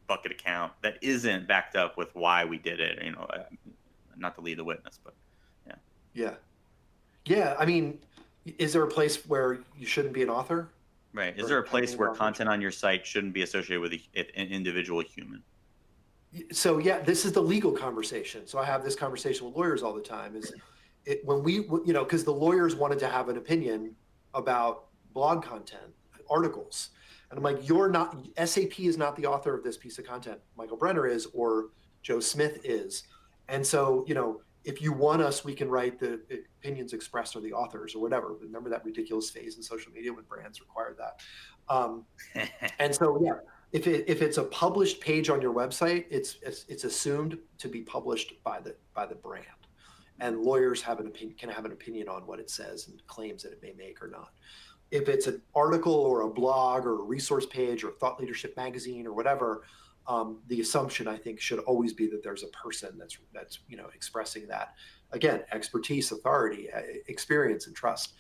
bucket account that isn't backed up with why we did it? Not to lead the witness, but yeah. I mean, is there a place where you shouldn't be an author? Right. Is there a place where content on your site shouldn't be associated with an individual human? So yeah, this is the legal conversation. So I have this conversation with lawyers all the time. When we, because the lawyers wanted to have an opinion about blog content, articles. And I'm like, you're not, SAP is not the author of this piece of content. Michael Brenner is, or Joe Smith is. And so, if you want us, we can write the opinions expressed or the authors or whatever. Remember that ridiculous phase in social media when brands required that. And so, yeah, if it's a published page on your website, it's assumed to be published by the brand, and lawyers can have an opinion on what it says and claims that it may make or not. If it's an article or a blog or a resource page or Thought Leadership magazine or whatever, the assumption, I think, should always be that there's a person that's expressing that. Again, expertise, authority, experience, and trust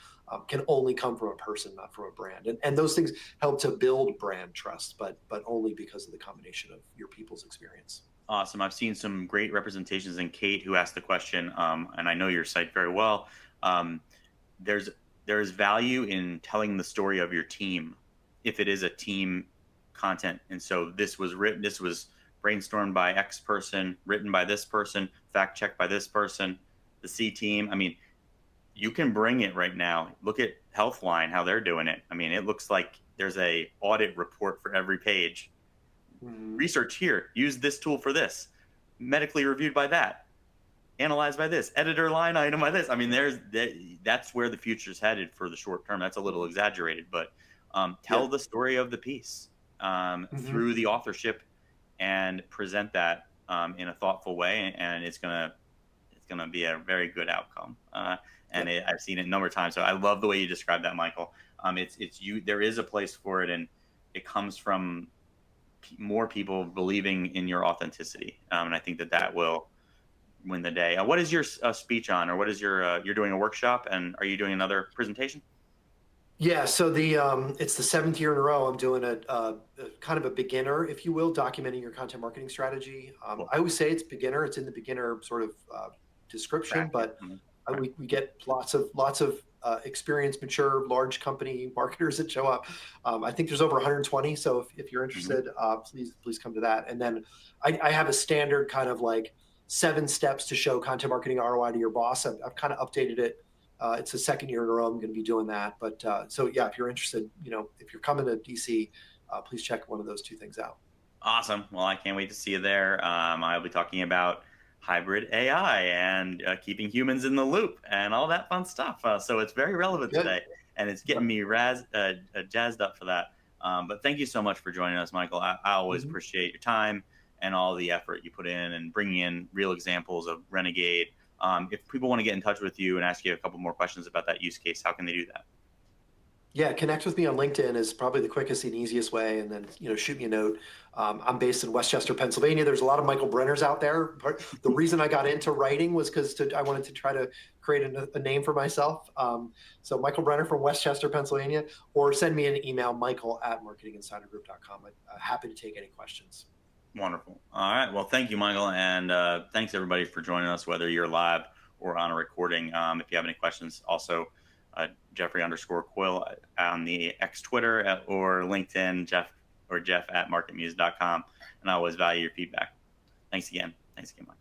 can only come from a person, not from a brand. And those things help to build brand trust, but only because of the combination of your people's experience. Awesome. I've seen some great representations. And Kate, who asked the question, and I know your site very well, there's value in telling the story of your team if it is a team content. And so this was brainstormed by X person, written by this person, fact checked by this person, the C team. I mean, you can bring it right now. Look at Healthline, how they're doing it. I mean, it looks like there's a audit report for every page. Research here, use this tool for this, medically reviewed by that, analyzed by this, editor line item by this. I mean, that's where the future's headed for the short term. That's a little exaggerated, but tell the story of the piece through the authorship and present that in a thoughtful way, and it's gonna be a very good outcome. I've seen it a number of times. So I love the way you describe that, Michael. There is a place for it, and it comes from more people believing in your authenticity. And I think that will win the day. What is your speech on, or what is your, you're doing a workshop, and are you doing another presentation? Yeah, so it's the 7th year in a row I'm doing a kind of a beginner, if you will, documenting your content marketing strategy. Cool. I always say it's beginner. It's in the beginner sort of description, but we get lots of experienced, mature, large company marketers that show up. I think there's over 120. So if you're interested, please come to that. And then I have a standard kind of like 7 steps to show content marketing ROI to your boss. I've kind of updated it. It's the 2nd year in a row I'm going to be doing that. But so yeah, if you're interested, if you're coming to DC, please check one of those 2 things out. Awesome. Well, I can't wait to see you there. I'll be talking about hybrid AI and keeping humans in the loop and all that fun stuff. So it's very relevant today, and it's getting me jazzed up for that. But thank you so much for joining us, Michael. I always appreciate your time and all the effort you put in and bringing in real examples of Renegade. If people want to get in touch with you and ask you a couple more questions about that use case, how can they do that? Yeah, connect with me on LinkedIn is probably the quickest and easiest way. And then, shoot me a note. I'm based in Westchester, Pennsylvania. There's a lot of Michael Brenners out there. The reason I got into writing was because I wanted to try to create a name for myself. So Michael Brenner from Westchester, Pennsylvania, or send me an email, michael@marketinginsidergroup.com. I'm happy to take any questions. Wonderful. All right. Well, thank you, Michael. And thanks, everybody, for joining us, whether you're live or on a recording. If you have any questions, also, Jeffrey_Quill on the X Twitter or LinkedIn, Jeff at marketmuse.com. And I always value your feedback. Thanks again, Michael.